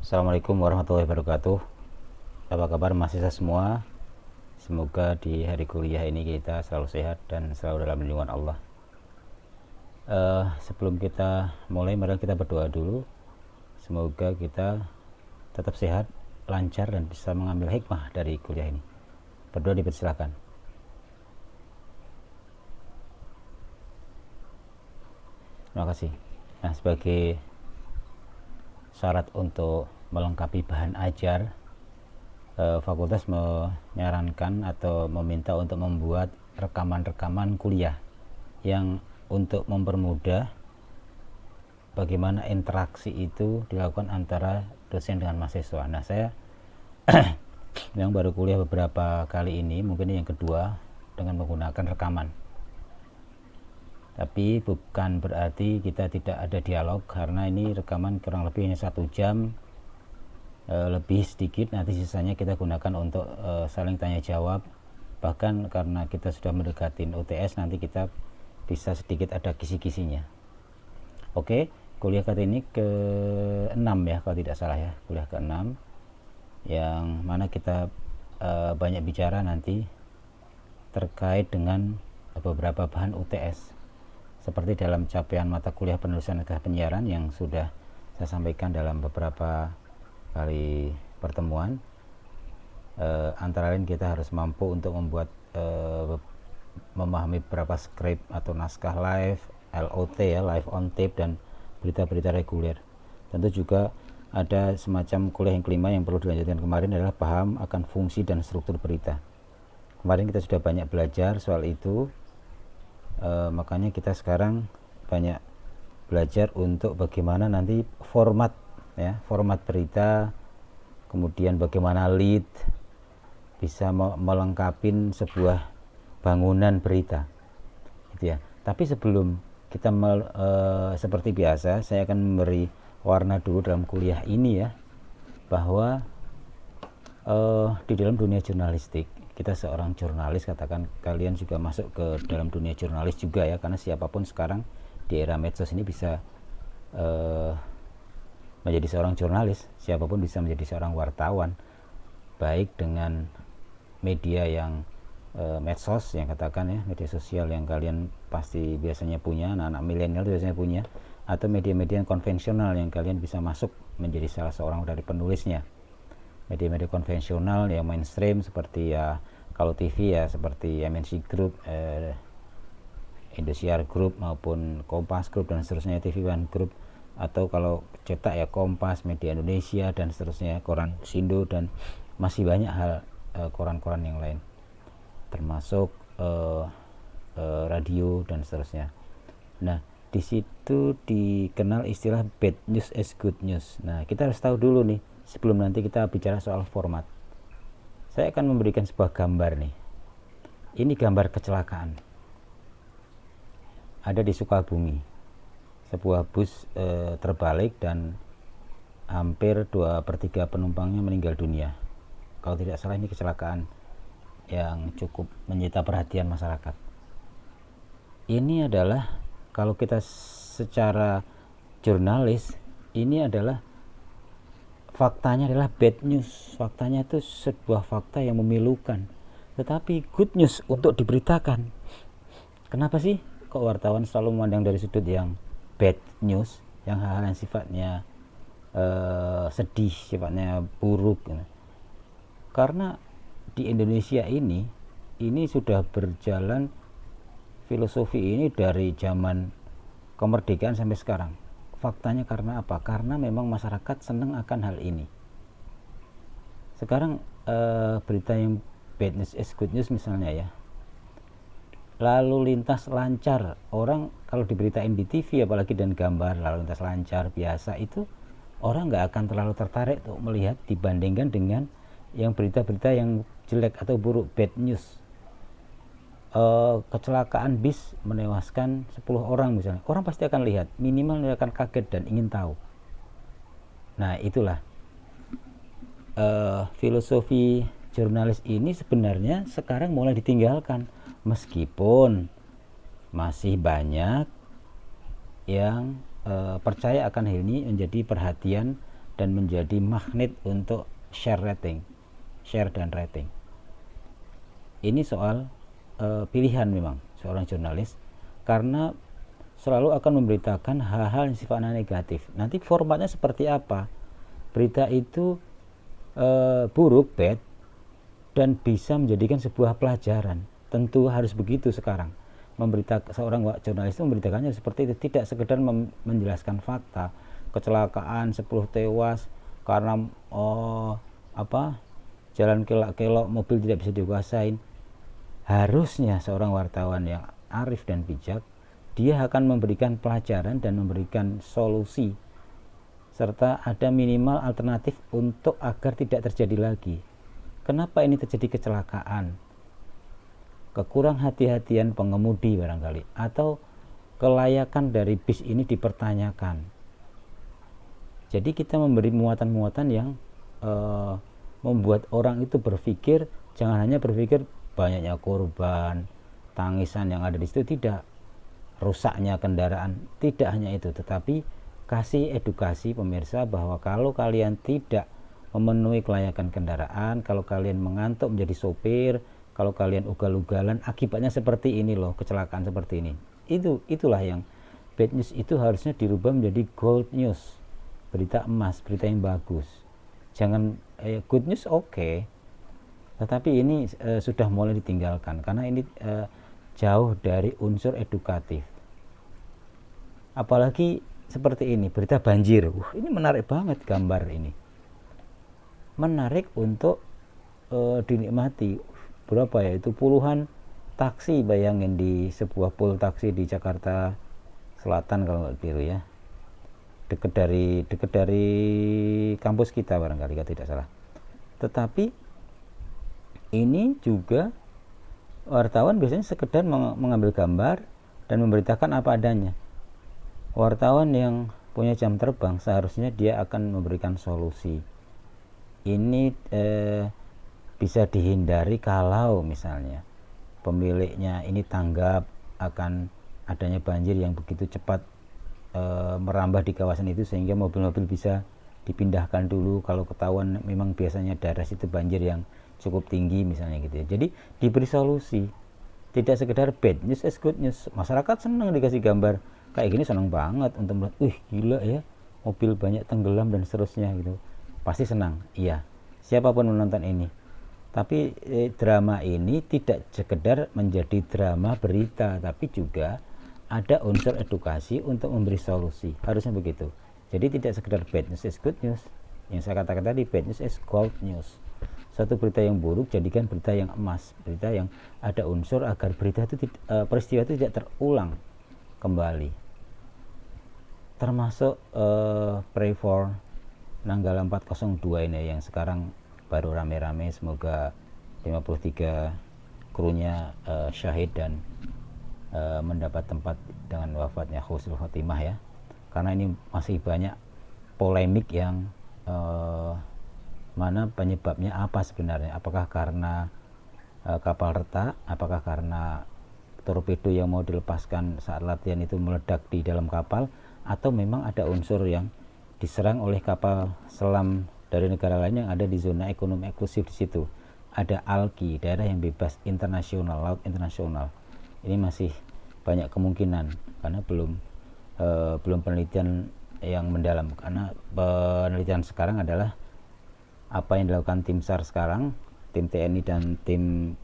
Assalamualaikum warahmatullahi wabarakatuh. Apa kabar mahasiswa semua? Semoga di hari kuliah ini kita selalu sehat dan selalu dalam lindungan Allah. Sebelum kita mulai, mari kita berdoa dulu. Semoga kita tetap sehat, lancar, dan bisa mengambil hikmah dari kuliah ini. Berdoa dipersilakan. Terima kasih. Nah, sebagai syarat untuk melengkapi bahan ajar, fakultas menyarankan atau meminta untuk membuat rekaman-rekaman kuliah yang untuk mempermudah bagaimana interaksi itu dilakukan antara dosen dengan mahasiswa. Nah, saya yang baru kuliah beberapa kali ini, mungkin yang kedua, dengan menggunakan rekaman. Tapi bukan berarti kita tidak ada dialog, karena ini rekaman kurang lebih hanya 1 jam, lebih sedikit nanti sisanya kita gunakan untuk saling tanya jawab. Bahkan karena kita sudah mendekatin UTS, nanti kita bisa sedikit ada kisi-kisinya. Oke, kuliah kali ini ke-6 ya, kalau tidak salah ya, kuliah ke-6 yang mana kita banyak bicara nanti terkait dengan beberapa bahan UTS, seperti dalam capaian mata kuliah penulisan naskah penyiaran yang sudah saya sampaikan dalam beberapa kali pertemuan. Antara lain kita harus mampu untuk membuat memahami beberapa skrip atau naskah live, LOT ya, live on tape, dan berita-berita reguler. Tentu juga ada semacam kuliah yang kelima yang perlu dilanjutkan kemarin, adalah paham akan fungsi dan struktur berita. Kemarin kita sudah banyak belajar soal itu, makanya kita sekarang banyak belajar untuk bagaimana nanti format ya, format berita, kemudian bagaimana lead bisa melengkapi sebuah bangunan berita gitu ya. Tapi sebelum kita seperti biasa, saya akan memberi warna dulu dalam kuliah ini ya, bahwa di dalam dunia jurnalistik, kita seorang jurnalis, katakan kalian juga masuk ke dalam dunia jurnalis juga ya, karena siapapun sekarang di era medsos ini bisa menjadi seorang jurnalis, siapapun bisa menjadi seorang wartawan, baik dengan media yang medsos yang katakan ya, media sosial yang kalian pasti biasanya punya, anak-anak milenial biasanya punya, atau media-media konvensional yang kalian bisa masuk menjadi salah seorang dari penulisnya. Media-media konvensional yang mainstream seperti ya, kalau TV ya seperti MNC Group, Indosiar Group, maupun Kompas Group dan seterusnya, TV One Group, atau kalau cetak ya Kompas, Media Indonesia dan seterusnya, koran Sindo, dan masih banyak hal koran-koran yang lain, termasuk radio dan seterusnya. Nah, di situ dikenal istilah bad news is good news. Nah, kita harus tahu dulu nih, sebelum nanti kita bicara soal format. Saya akan memberikan sebuah gambar nih. Ini gambar kecelakaan. Ada di Sukabumi. Sebuah bus terbalik dan hampir 2/3 penumpangnya meninggal dunia. Kalau tidak salah ini kecelakaan yang cukup menyita perhatian masyarakat. Ini adalah, kalau kita secara jurnalis, ini adalah faktanya adalah bad news. Faktanya itu sebuah fakta yang memilukan, tetapi good news untuk diberitakan. Kenapa sih kok wartawan selalu memandang dari sudut yang bad news, yang hal-hal yang sifatnya sedih, sifatnya buruk? Karena di Indonesia ini sudah berjalan filosofi ini dari zaman kemerdekaan sampai sekarang. Faktanya karena apa? Karena memang masyarakat senang akan hal ini. Sekarang berita yang bad news is good news misalnya ya, lalu lintas lancar, orang kalau diberitain di TV apalagi dan gambar lalu lintas lancar biasa, itu orang nggak akan terlalu tertarik untuk melihat dibandingkan dengan yang berita-berita yang jelek atau buruk, bad news. Kecelakaan bis menewaskan 10 orang misalnya, orang pasti akan lihat, minimal akan kaget dan ingin tahu. Nah, itulah filosofi jurnalis ini sebenarnya sekarang mulai ditinggalkan, meskipun masih banyak yang percaya akan hal ini menjadi perhatian dan menjadi magnet untuk share dan rating. Ini soal pilihan memang seorang jurnalis, karena selalu akan memberitakan hal-hal yang sifatnya negatif. Nanti formatnya seperti apa? Berita itu buruk, bad, dan bisa menjadikan sebuah pelajaran. Tentu harus begitu sekarang. Seorang jurnalis itu memberitakannya seperti itu, tidak sekedar menjelaskan fakta, kecelakaan 10 tewas karena jalan kelak-kelok, mobil tidak bisa dikuasain. Harusnya seorang wartawan yang arif dan bijak, dia akan memberikan pelajaran dan memberikan solusi, serta ada minimal alternatif untuk agar tidak terjadi lagi. Kenapa ini terjadi kecelakaan? Kekurang hati-hatian pengemudi barangkali, atau kelayakan dari bis ini dipertanyakan. Jadi kita memberi muatan-muatan yang membuat orang itu berpikir, jangan hanya berpikir banyaknya korban, tangisan yang ada di situ, tidak, rusaknya kendaraan, tidak hanya itu, tetapi kasih edukasi pemirsa bahwa kalau kalian tidak memenuhi kelayakan kendaraan, kalau kalian mengantuk menjadi sopir, kalau kalian ugal-ugalan, akibatnya seperti ini loh, kecelakaan seperti ini. Itulah yang bad news itu harusnya dirubah menjadi gold news, berita emas, berita yang bagus. Jangan good news oke, tetapi ini sudah mulai ditinggalkan karena ini jauh dari unsur edukatif. Apalagi seperti ini, berita banjir. Ini menarik banget gambar ini. Menarik untuk dinikmati. Berapa ya itu, puluhan taksi, bayangin, di sebuah pool taksi di Jakarta Selatan kalau nggak keliru ya. Dekat dari kampus kita barangkali kalau tidak salah. Tetapi ini juga wartawan biasanya sekedar mengambil gambar dan memberitakan apa adanya. Wartawan yang punya jam terbang seharusnya dia akan memberikan solusi. Ini bisa dihindari kalau misalnya pemiliknya ini tanggap akan adanya banjir yang begitu cepat merambah di kawasan itu, sehingga mobil-mobil bisa dipindahkan dulu kalau ketahuan memang biasanya daerah situ banjir yang cukup tinggi misalnya gitu ya. Jadi diberi solusi, tidak sekedar bad news is good news. Masyarakat senang dikasih gambar kayak gini, senang banget untuk melihat, gila ya, mobil banyak tenggelam dan seterusnya gitu, pasti senang. Iya, siapapun menonton ini. Tapi drama ini tidak sekedar menjadi drama berita, tapi juga ada unsur edukasi untuk memberi solusi, harusnya begitu. Jadi tidak sekedar bad news is good news. Yang saya katakan tadi, bad news is gold news. Satu berita yang buruk jadikan berita yang emas, berita yang ada unsur agar berita itu peristiwa itu tidak terulang kembali. Termasuk pray for Nanggala 402 ini yang sekarang baru rame-rame, semoga 53 krunya syahid dan mendapat tempat dengan wafatnya husnul khotimah ya. Karena ini masih banyak polemik yang mana penyebabnya apa sebenarnya, apakah karena kapal retak, apakah karena torpedo yang mau dilepaskan saat latihan itu meledak di dalam kapal, atau memang ada unsur yang diserang oleh kapal selam dari negara lain yang ada di zona ekonomi eksklusif di situ. Ada ALKI, daerah yang bebas internasional, laut internasional. Ini masih banyak kemungkinan karena belum penelitian yang mendalam. Karena penelitian sekarang adalah apa yang dilakukan tim SAR sekarang, tim TNI dan tim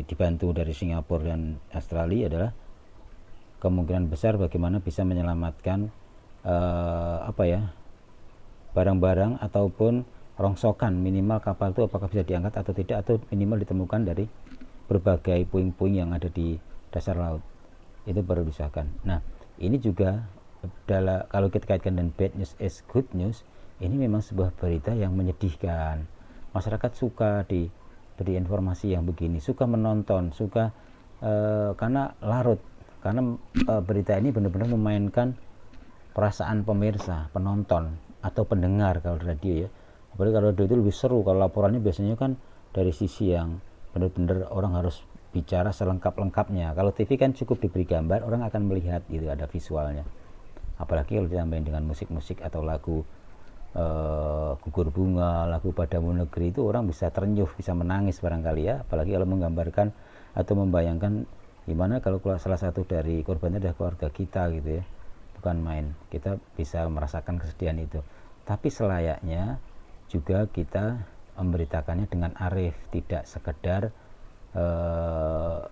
dibantu dari Singapura dan Australia adalah kemungkinan besar bagaimana bisa menyelamatkan barang-barang ataupun rongsokan, minimal kapal itu apakah bisa diangkat atau tidak, atau minimal ditemukan dari berbagai puing-puing yang ada di dasar laut. Itu baru disahkan. Nah, ini juga kalau kita kaitkan dengan bad news is good news, ini memang sebuah berita yang menyedihkan. Masyarakat suka diberi informasi yang begini, suka menonton, suka karena larut, karena berita ini benar-benar memainkan perasaan pemirsa, penonton atau pendengar kalau radio ya. Apalagi kalau radio itu lebih seru, kalau laporannya biasanya kan dari sisi yang benar-benar orang harus bicara selengkap-lengkapnya. Kalau TV kan cukup diberi gambar, orang akan melihat gitu, ada visualnya. Apalagi kalau ditambahin dengan musik-musik atau lagu gugur bunga, lagu Padamu Negeri itu orang bisa terenyuh, bisa menangis barangkali ya, apalagi kalau menggambarkan atau membayangkan gimana kalau salah satu dari korbannya adalah keluarga kita gitu ya, bukan main, kita bisa merasakan kesedihan itu. Tapi selayaknya juga kita memberitakannya dengan arif, tidak sekedar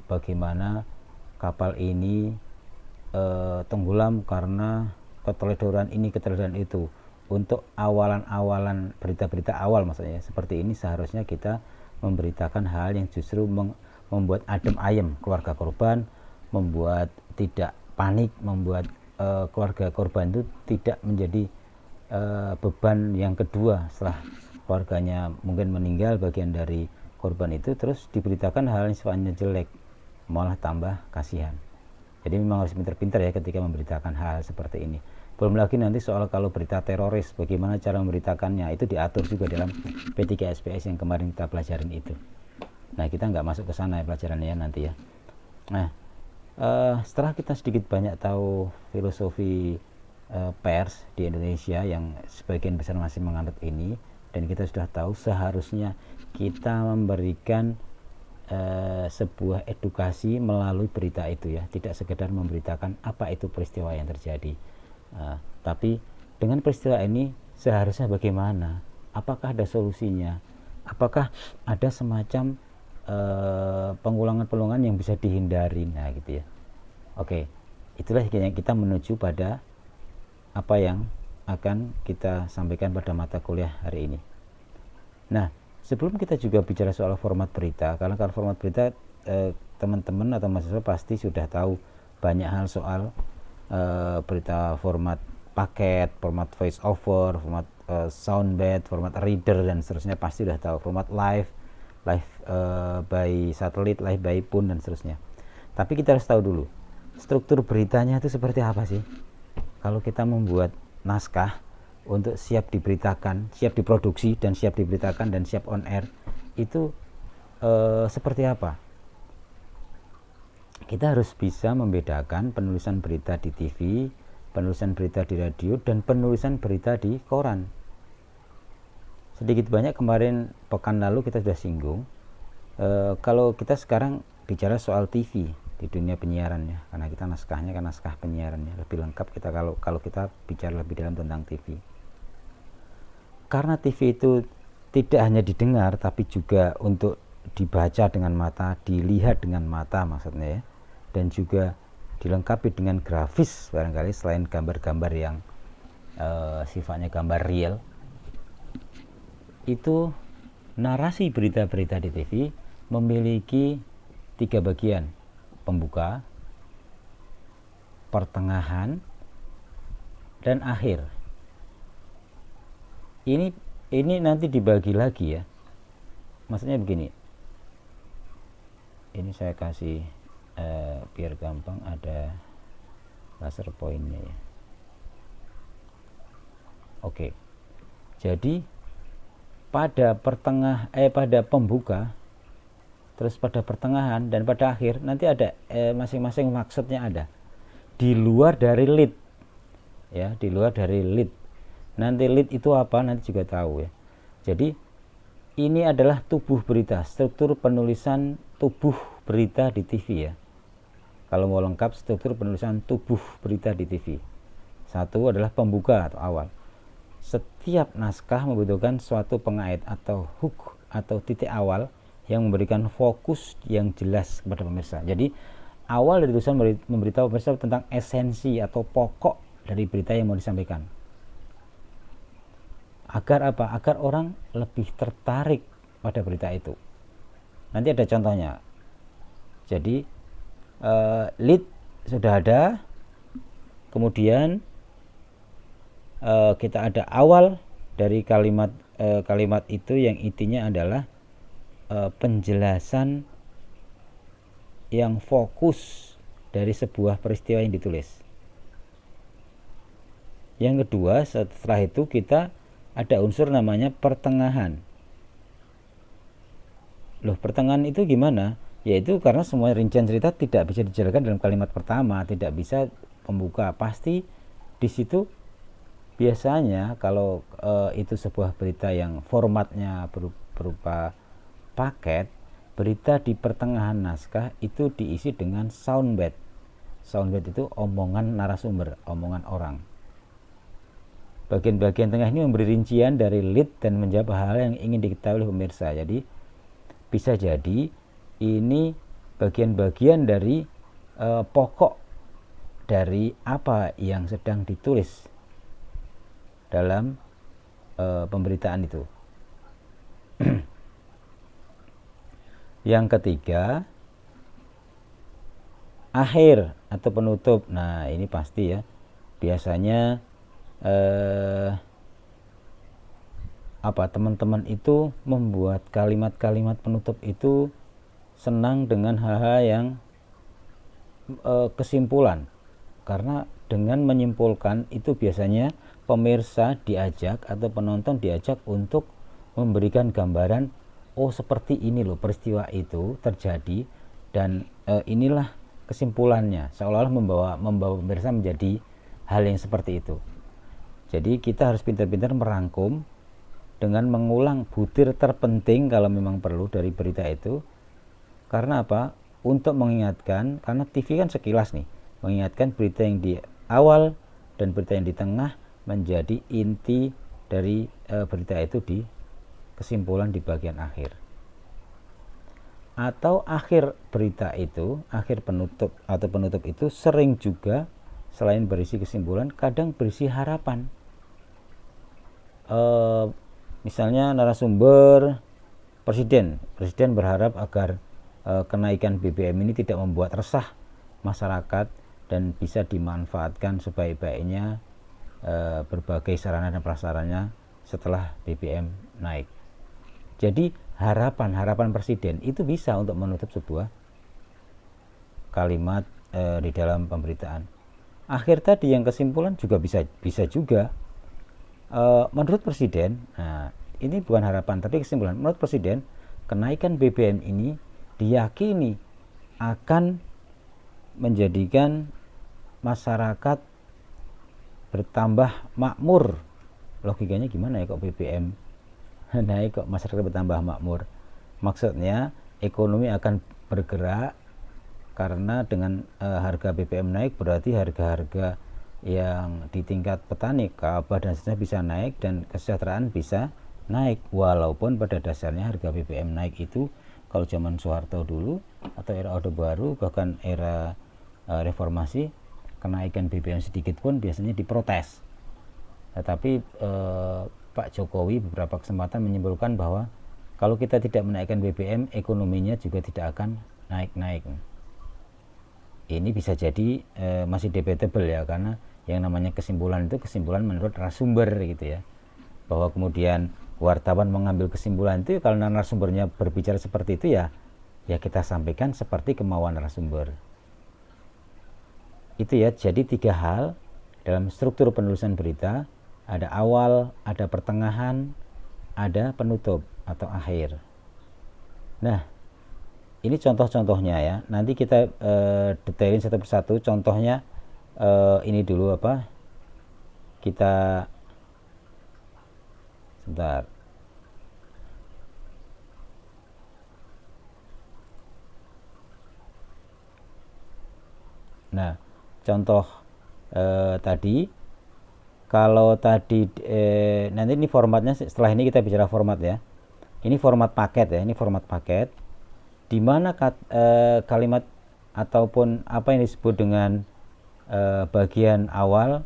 bagaimana kapal ini tenggelam karena keteledoran ini, keteledoran itu. Untuk awalan-awalan berita-berita awal maksudnya seperti ini, seharusnya kita memberitakan hal yang justru membuat adem ayem keluarga korban, membuat tidak panik, membuat keluarga korban itu tidak menjadi beban yang kedua setelah keluarganya mungkin meninggal, bagian dari korban itu, terus diberitakan hal yang sifatnya jelek, malah tambah kasihan. Jadi memang harus pintar-pintar ya ketika memberitakan hal seperti ini. Belum lagi nanti soal kalau berita teroris, bagaimana cara memberitakannya, itu diatur juga dalam P3SPS yang kemarin kita pelajarin itu. Nah, kita nggak masuk ke sana ya pelajarannya ya nanti ya. Nah, setelah kita sedikit banyak tahu filosofi pers di Indonesia yang sebagian besar masih menganut ini, dan kita sudah tahu seharusnya kita memberikan sebuah edukasi melalui berita itu ya, tidak sekedar memberitakan apa itu peristiwa yang terjadi. Tapi dengan peristiwa ini seharusnya bagaimana, apakah ada solusinya, apakah ada semacam pengulangan-pengulangan yang bisa dihindari, nah gitu ya. Oke, itulah yang kita menuju pada apa yang akan kita sampaikan pada mata kuliah hari ini. Nah, sebelum kita juga bicara soal format berita, karena kalau format berita teman-teman atau mahasiswa pasti sudah tahu banyak hal soal berita format paket, format voice over, format soundbite, format reader dan seterusnya, pasti sudah tahu. Format live by satelit, live by phone dan seterusnya. Tapi kita harus tahu dulu struktur beritanya itu seperti apa sih. Kalau kita membuat naskah untuk siap diberitakan, siap diproduksi dan siap diberitakan dan siap on air, itu seperti apa? Kita harus bisa membedakan penulisan berita di TV, penulisan berita di radio, dan penulisan berita di koran. Sedikit banyak kemarin pekan lalu kita sudah singgung, kalau kita sekarang bicara soal TV di dunia penyiaran ya, karena kita naskahnya kan naskah penyiaran ya, lebih lengkap kita kalau kita bicara lebih dalam tentang TV. Karena TV itu tidak hanya didengar tapi juga untuk dibaca dengan mata, dilihat dengan mata maksudnya ya, dan juga dilengkapi dengan grafis barangkali selain gambar-gambar yang sifatnya gambar real. Itu narasi berita-berita di TV memiliki 3 bagian: pembuka, pertengahan, dan akhir. Ini nanti dibagi lagi ya. Maksudnya begini. Ini saya kasih biar gampang, ada laser pointnya ya. Oke. Jadi pada pada pembuka, terus pada pertengahan dan pada akhir nanti ada masing-masing maksudnya ada. Di luar dari lead. Ya, di luar dari lead. Nanti lead itu apa nanti juga tahu ya. Jadi ini adalah tubuh berita, struktur penulisan tubuh berita di TV ya. Kalau mau lengkap struktur penulisan tubuh berita di TV. Satu adalah pembuka atau awal. Setiap naskah membutuhkan suatu pengait atau hook atau titik awal yang memberikan fokus yang jelas kepada pemirsa. Jadi awal dari tulisan memberitahu pemirsa tentang esensi atau pokok dari berita yang mau disampaikan. Agar apa? Agar orang lebih tertarik pada berita itu. Nanti ada contohnya. Jadi lead sudah ada, kemudian kita ada awal dari kalimat itu yang intinya adalah penjelasan yang fokus dari sebuah peristiwa yang ditulis. Yang kedua, setelah itu kita ada unsur namanya pertengahan. Loh, pertengahan itu gimana? Yaitu karena semua rincian cerita tidak bisa dijelaskan dalam kalimat pertama, tidak bisa pembuka. Pasti di situ Biasanya kalau itu sebuah berita yang formatnya berupa paket, berita di pertengahan naskah itu diisi dengan soundbite. Soundbite itu omongan narasumber, omongan orang. Bagian-bagian tengah ini memberi rincian dari lead dan menjawab hal yang ingin diketahui oleh pemirsa. Jadi bisa jadi ini bagian-bagian dari pokok dari apa yang sedang ditulis dalam pemberitaan itu. Yang ketiga, akhir atau penutup. Nah, ini pasti ya. Biasanya teman-teman itu membuat kalimat-kalimat penutup itu senang dengan hal-hal yang kesimpulan. Karena dengan menyimpulkan itu biasanya pemirsa diajak atau penonton diajak untuk memberikan gambaran, oh seperti ini loh peristiwa itu terjadi dan inilah kesimpulannya, seolah-olah membawa pemirsa menjadi hal yang seperti itu. Jadi kita harus pintar-pintar merangkum dengan mengulang butir terpenting kalau memang perlu dari berita itu. Karena apa? Untuk mengingatkan, karena TV kan sekilas nih, mengingatkan berita yang di awal dan berita yang di tengah menjadi inti dari berita itu di kesimpulan di bagian akhir. Atau akhir berita itu, akhir penutup atau penutup itu sering juga selain berisi kesimpulan, kadang berisi harapan. Misalnya narasumber presiden berharap agar kenaikan BBM ini tidak membuat resah masyarakat dan bisa dimanfaatkan sebaik-baiknya berbagai sarana dan prasarannya setelah BBM naik. Jadi harapan presiden itu bisa untuk menutup sebuah kalimat di dalam pemberitaan. Akhir tadi yang kesimpulan juga bisa juga menurut presiden. Nah, ini bukan harapan tapi kesimpulan. Menurut presiden, kenaikan BBM ini diyakini akan menjadikan masyarakat bertambah makmur. Logikanya gimana ya kok BBM naik kok masyarakat bertambah makmur? Maksudnya ekonomi akan bergerak karena dengan harga BBM naik berarti harga-harga yang di tingkat petani, gabah dan seterusnya bisa naik dan kesejahteraan bisa naik. Walaupun pada dasarnya harga BBM naik itu kalau zaman Soeharto dulu atau era Orde Baru bahkan era reformasi, kenaikan BBM sedikit pun biasanya diprotes. Tetapi Pak Jokowi beberapa kesempatan menyimpulkan bahwa kalau kita tidak menaikkan BBM, ekonominya juga tidak akan naik-naik. Ini bisa jadi masih debatable ya, karena yang namanya kesimpulan itu kesimpulan menurut narasumber gitu ya. Bahwa kemudian wartawan mengambil kesimpulan itu kalau narasumbernya berbicara seperti itu ya kita sampaikan seperti kemauan narasumber. Itu ya, jadi 3 hal dalam struktur penulisan berita, ada awal, ada pertengahan, ada penutup atau akhir. Nah, ini contoh-contohnya ya. Nanti kita detailin satu persatu. Contohnya ini dulu apa? Kita sebentar. Nah, contoh tadi, kalau tadi nanti ini formatnya setelah ini kita bicara format ya. Ini format paket ya, ini format paket di mana kalimat ataupun apa yang disebut dengan bagian awal,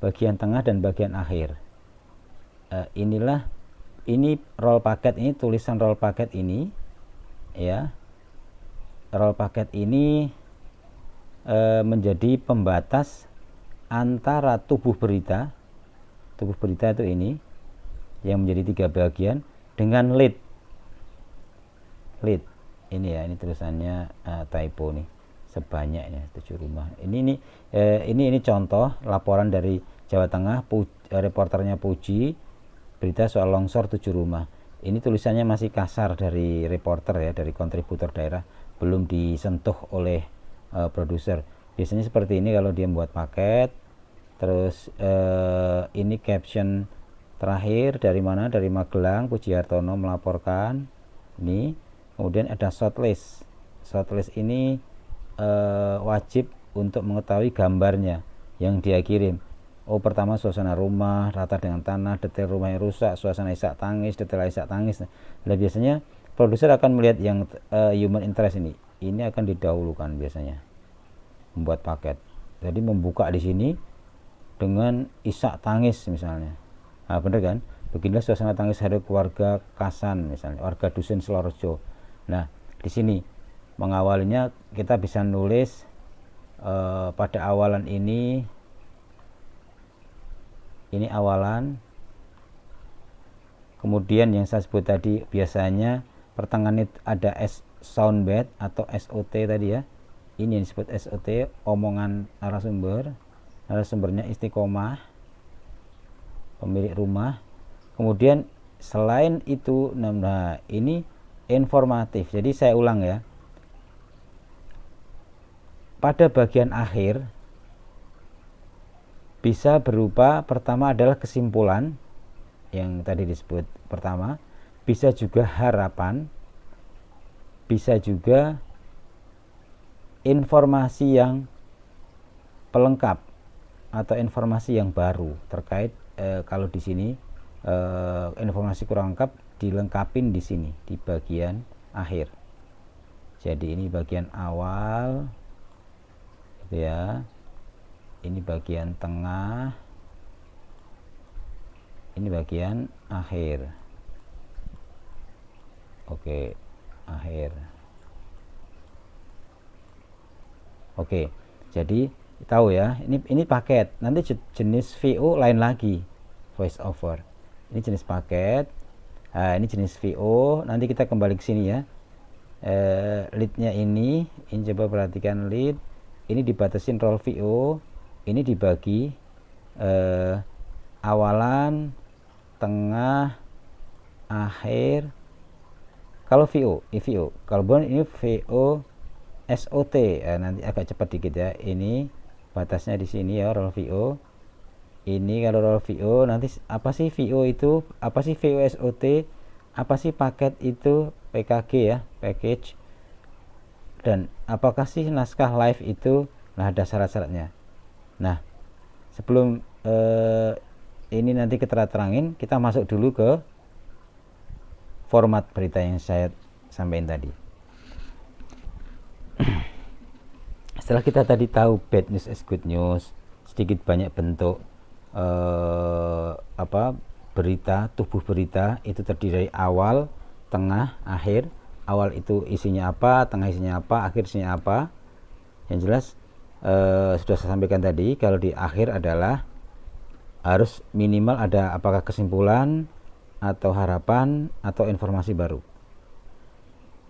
bagian tengah dan bagian akhir. Ini roll paket, ini tulisan roll paket ini ya. Roll paket ini menjadi pembatas antara tubuh berita itu ini yang menjadi 3 bagian dengan lead ini ya, ini tulisannya typo nih, sebanyaknya 7 rumah. Ini contoh laporan dari Jawa Tengah, reporternya Puji, berita soal longsor 7 rumah. Ini tulisannya masih kasar dari reporter ya, dari kontributor daerah, belum disentuh oleh produser. Biasanya seperti ini kalau dia membuat paket. Terus ini caption terakhir dari mana? Dari Magelang, Pujiartono melaporkan. Ini kemudian ada shortlist. Shortlist ini wajib untuk mengetahui gambarnya yang dia kirim. Oh, pertama suasana rumah, rata dengan tanah, detail rumah yang rusak, suasana isak tangis, detail isak tangis. Nah, biasanya produser akan melihat yang human interest ini. Ini akan didahulukan biasanya membuat paket. Jadi membuka di sini dengan isak tangis misalnya. Nah, bener kan? Beginilah suasana tangis hari keluarga Kasan misalnya, warga dusun Selorojo. Nah, di sini mengawalinya kita bisa nulis pada awalan ini awalan. Kemudian yang saya sebut tadi biasanya pertengahan ada soundbite atau SOT tadi ya. Ini yang disebut SOT, omongan narasumber. Narasumbernya istiqomah, pemilik rumah. Kemudian selain itu, nah ini informatif. Jadi saya ulang ya. Pada bagian akhir bisa berupa, pertama adalah kesimpulan yang tadi disebut pertama, bisa juga harapan, bisa juga informasi yang pelengkap atau informasi yang baru terkait kalau di sini informasi kurang lengkap dilengkapin di sini di bagian akhir. Jadi ini bagian awal gitu ya. Ini bagian tengah. Ini bagian akhir. Oke, akhir. Oke. Jadi tahu ya, ini paket. Nanti jenis VO lain lagi, voice over. Ini jenis paket. Nah, ini jenis VO. Nanti kita kembali ke sini ya. Leadnya ini coba perhatikan lead. Ini dibatasin role VO. Ini dibagi awalan, tengah, akhir. Kalau VO, kalau bukan ini VO SOT. Nanti agak cepat dikit ya. Ini batasnya di sini ya, role VO. Ini kalau role VO nanti apa sih VO itu? Apa sih VO SOT? Apa sih paket itu? PKG ya, package. Dan apakah sih naskah live itu? Nah, ada syarat-syaratnya. Nah, sebelum ini nanti kita terangin, kita masuk dulu ke format berita yang saya sampaikan tadi. Setelah kita tadi tahu bad news is good news, sedikit banyak bentuk berita, tubuh berita itu terdiri dari awal, tengah, akhir. Awal itu isinya apa, tengah isinya apa, akhir isinya apa. Yang jelas sudah saya sampaikan tadi, kalau di akhir adalah harus minimal ada apakah kesimpulan atau harapan atau informasi baru.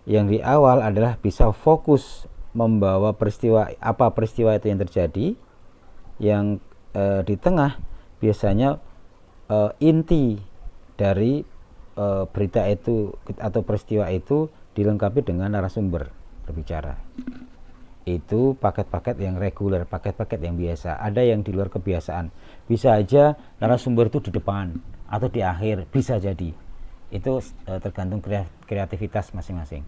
Yang di awal adalah bisa fokus membawa peristiwa itu yang terjadi. Yang di tengah biasanya inti dari berita itu atau peristiwa itu dilengkapi dengan narasumber berbicara. Itu paket-paket yang reguler, paket-paket yang biasa. Ada yang di luar kebiasaan. Bisa aja narasumber itu di depan atau di akhir, bisa jadi. Itu tergantung kreativitas masing-masing.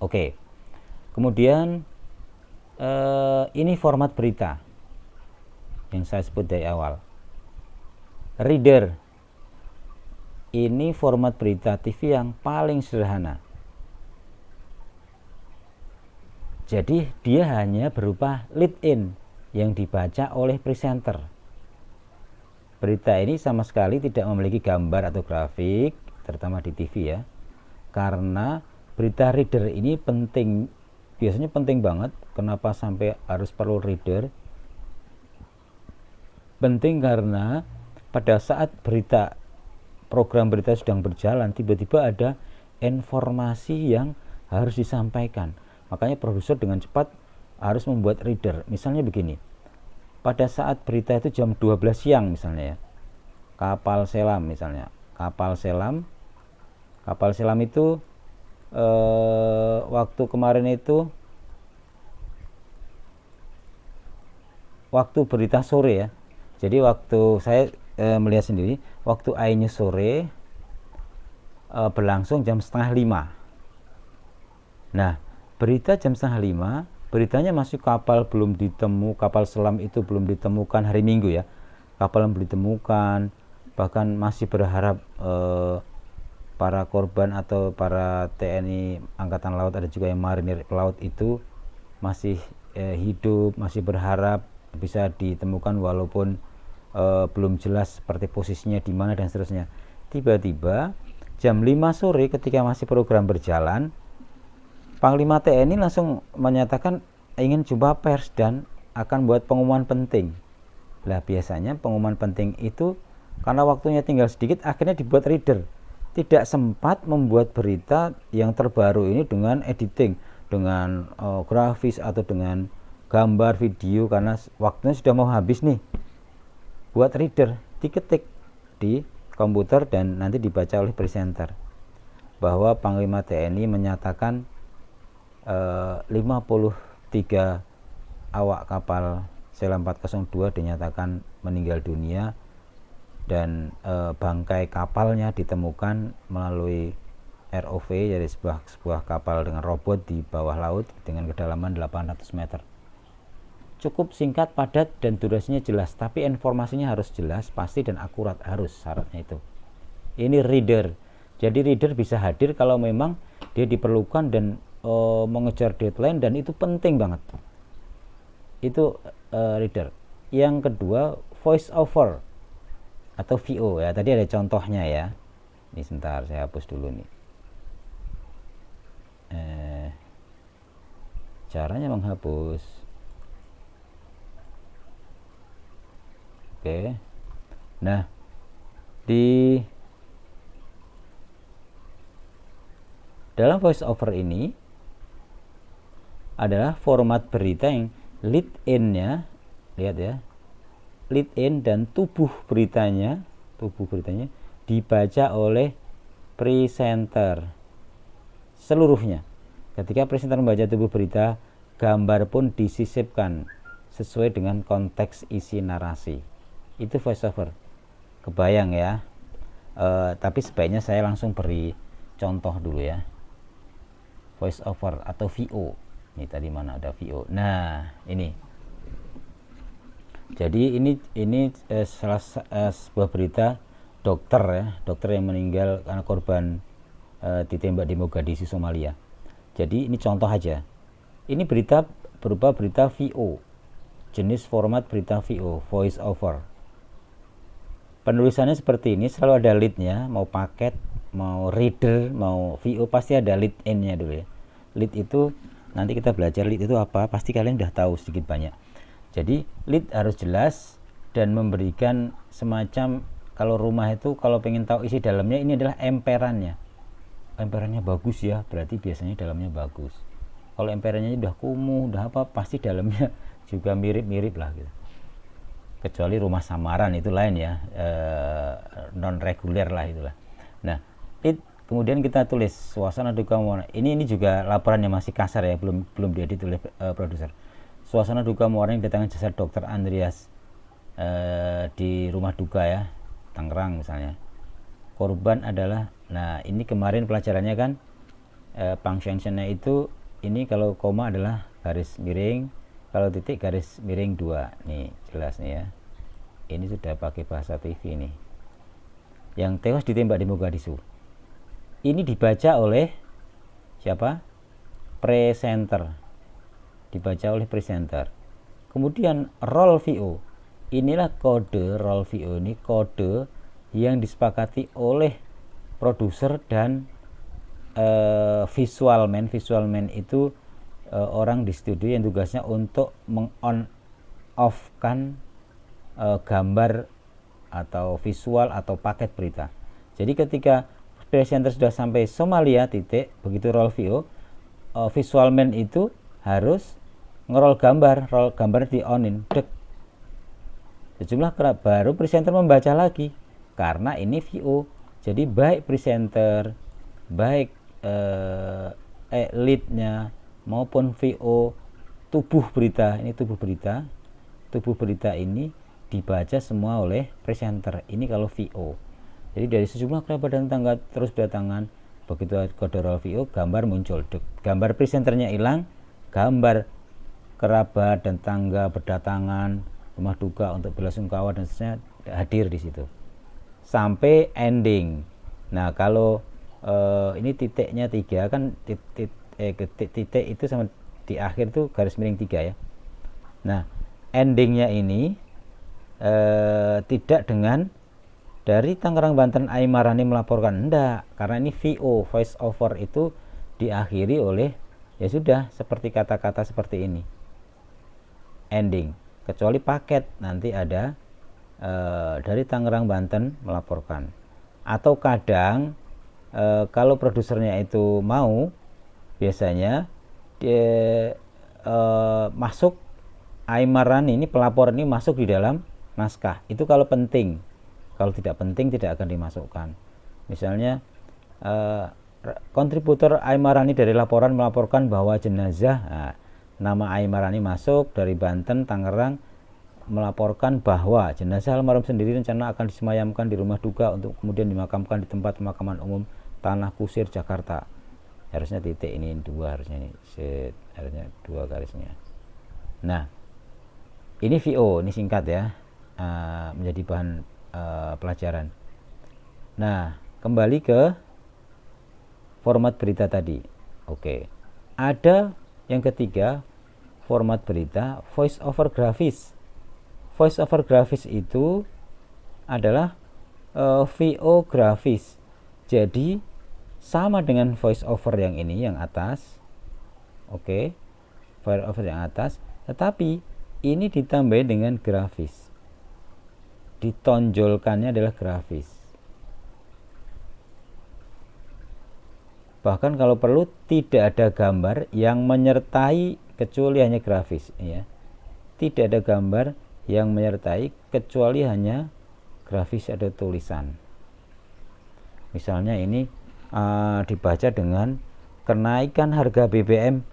Oke. Kemudian ini format berita yang saya sebut dari awal. Reader. Ini format berita TV yang paling sederhana. Jadi dia hanya berupa lead in yang dibaca oleh presenter. Berita ini sama sekali tidak memiliki gambar atau grafik, terutama di TV ya. Karena berita reader ini penting, biasanya penting banget. Kenapa sampai harus perlu reader? Penting karena pada saat program berita sedang berjalan, tiba-tiba ada informasi yang harus disampaikan. Makanya produser dengan cepat harus membuat reader. Misalnya begini, pada saat berita itu jam 12 siang misalnya ya, kapal selam misalnya, kapal selam itu waktu kemarin itu waktu berita sore ya, Jadi waktu saya melihat sendiri, waktu iNews sore berlangsung jam 4:30. Nah, berita jam 4:30, beritanya masih kapal belum ditemu, kapal selam itu belum ditemukan hari Minggu ya. Kapal belum ditemukan, bahkan masih berharap para korban atau para TNI Angkatan Laut, ada juga yang marinir pelaut itu masih hidup, masih berharap bisa ditemukan walaupun belum jelas seperti posisinya di mana dan seterusnya. Tiba-tiba jam 5 sore ketika masih program berjalan, Panglima TNI langsung menyatakan ingin jumpa pers dan akan buat pengumuman penting. Lah biasanya pengumuman penting itu karena waktunya tinggal sedikit akhirnya dibuat reader. Tidak sempat membuat berita yang terbaru ini dengan editing, dengan grafis atau dengan gambar, video, karena waktunya sudah mau habis nih. Buat reader, diketik di komputer dan nanti dibaca oleh presenter bahwa Panglima TNI menyatakan 53 awak kapal Sela 402 dinyatakan meninggal dunia dan bangkai kapalnya ditemukan melalui ROV, jadi sebuah kapal dengan robot di bawah laut dengan kedalaman 800 meter. Cukup singkat, padat, dan durasinya jelas, tapi informasinya harus jelas, pasti, dan akurat, harus syaratnya itu. Ini reader, jadi reader bisa hadir kalau memang dia diperlukan dan mengejar deadline dan itu penting banget. Itu reader. Yang kedua, voice over atau VO ya. Tadi ada contohnya ya. Ini sebentar saya hapus dulu nih. Caranya menghapus. Oke. Nah, di dalam voice over ini adalah format berita yang lead in-nya, lihat ya, lead in dan tubuh beritanya dibaca oleh presenter seluruhnya. Ketika presenter membaca tubuh berita, gambar pun disisipkan sesuai dengan konteks isi narasi. Itu voice over. Kebayang ya. Tapi sebaiknya saya langsung beri contoh dulu ya. Voice over atau VO. Ini tadi mana ada VO. Nah, ini. Jadi ini sebuah berita dokter ya, dokter yang meninggal karena korban ditembak di Mogadishu, Somalia. Jadi ini contoh aja. Ini berita berupa berita VO. Jenis format berita VO, voice over. Penulisannya seperti ini, selalu ada lead-nya, mau paket, mau reader, mau VO, pasti ada lead in-nya dulu ya. Lead itu nanti kita belajar lead itu apa, pasti kalian udah tahu sedikit banyak. Jadi lead harus jelas dan memberikan semacam, kalau rumah itu kalau pengen tahu isi dalamnya, ini adalah emperannya. Emperannya bagus ya, berarti biasanya dalamnya bagus. Kalau emperannya udah kumuh, udah apa, pasti dalamnya juga mirip-mirip lah gitu. Kecuali rumah samaran itu lain ya, non reguler lah itulah. Nah, kemudian kita tulis suasana duka mewarnai. Ini juga laporan yang masih kasar ya, belum diedit oleh produser. Suasana duka mewarnai kedatangan jasad Dr. Andreas di rumah duka ya, Tangerang misalnya. Korban adalah, nah ini kemarin pelajarannya kan punctuation-nya itu, ini kalau koma adalah garis miring, kalau titik garis miring 2. Nih jelas nih ya, ini sudah pakai bahasa TV nih. Yang tewas ditembak di Mogadishu, ini dibaca oleh siapa? Presenter, dibaca oleh presenter. Kemudian roll VO, inilah kode roll VO, ini kode yang disepakati oleh produser dan visual man itu orang di studio yang tugasnya untuk meng-on off kan gambar atau visual atau paket berita. Jadi ketika presenter sudah sampai Somalia titik, begitu roll VO, visual man itu harus ngerol gambar, roll gambar di onin, dek. Sejumlah kerap baru presenter membaca lagi karena ini VO. Jadi baik presenter, baik lead-nya maupun VO, tubuh berita ini, tubuh berita ini dibaca semua oleh presenter. Ini kalau VO. Jadi dari sejumlah kerabat dan tetangga terus berdatangan. Begitu kode roll VO, gambar muncul. Gambar presenternya hilang, gambar kerabat dan tetangga berdatangan, rumah duka untuk belasungkawa dan seterusnya hadir di situ. Sampai ending. Nah, kalau ini titiknya 3 kan, titik itu sama di akhir tuh garis miring 3 ya. Nah, endingnya ini tidak dengan dari Tangerang Banten Aimarani melaporkan, enggak, karena ini VO, voice over itu diakhiri oleh ya sudah seperti kata-kata seperti ini, ending, kecuali paket nanti ada dari Tangerang Banten melaporkan, atau kadang kalau produsernya itu mau, biasanya dia masuk Aimarani ini, pelapor ini masuk di dalam naskah itu kalau penting. Kalau tidak penting tidak akan dimasukkan. Misalnya kontributor Aimarani dari laporan melaporkan bahwa jenazah, nah, nama Aimarani masuk dari Banten, Tangerang melaporkan bahwa jenazah almarhum sendiri rencana akan disemayamkan di rumah duka untuk kemudian dimakamkan di tempat pemakaman umum Tanah Kusir, Jakarta. Harusnya titik ini 2, harusnya ini harusnya 2 garisnya. Nah, ini VO, ini singkat ya, menjadi bahan pelajaran. Nah, kembali ke format berita tadi. Oke. Ada yang ketiga, format berita voice over grafis. Voice over grafis itu adalah VO grafis. Jadi sama dengan voice over yang ini, yang atas. Oke. Voice over yang atas, tetapi ini ditambah dengan grafis. Ditonjolkannya adalah grafis. Bahkan kalau perlu tidak ada gambar yang menyertai kecuali hanya grafis ya. Tidak ada gambar yang menyertai kecuali hanya grafis atau tulisan. Misalnya ini dibaca dengan kenaikan harga BBM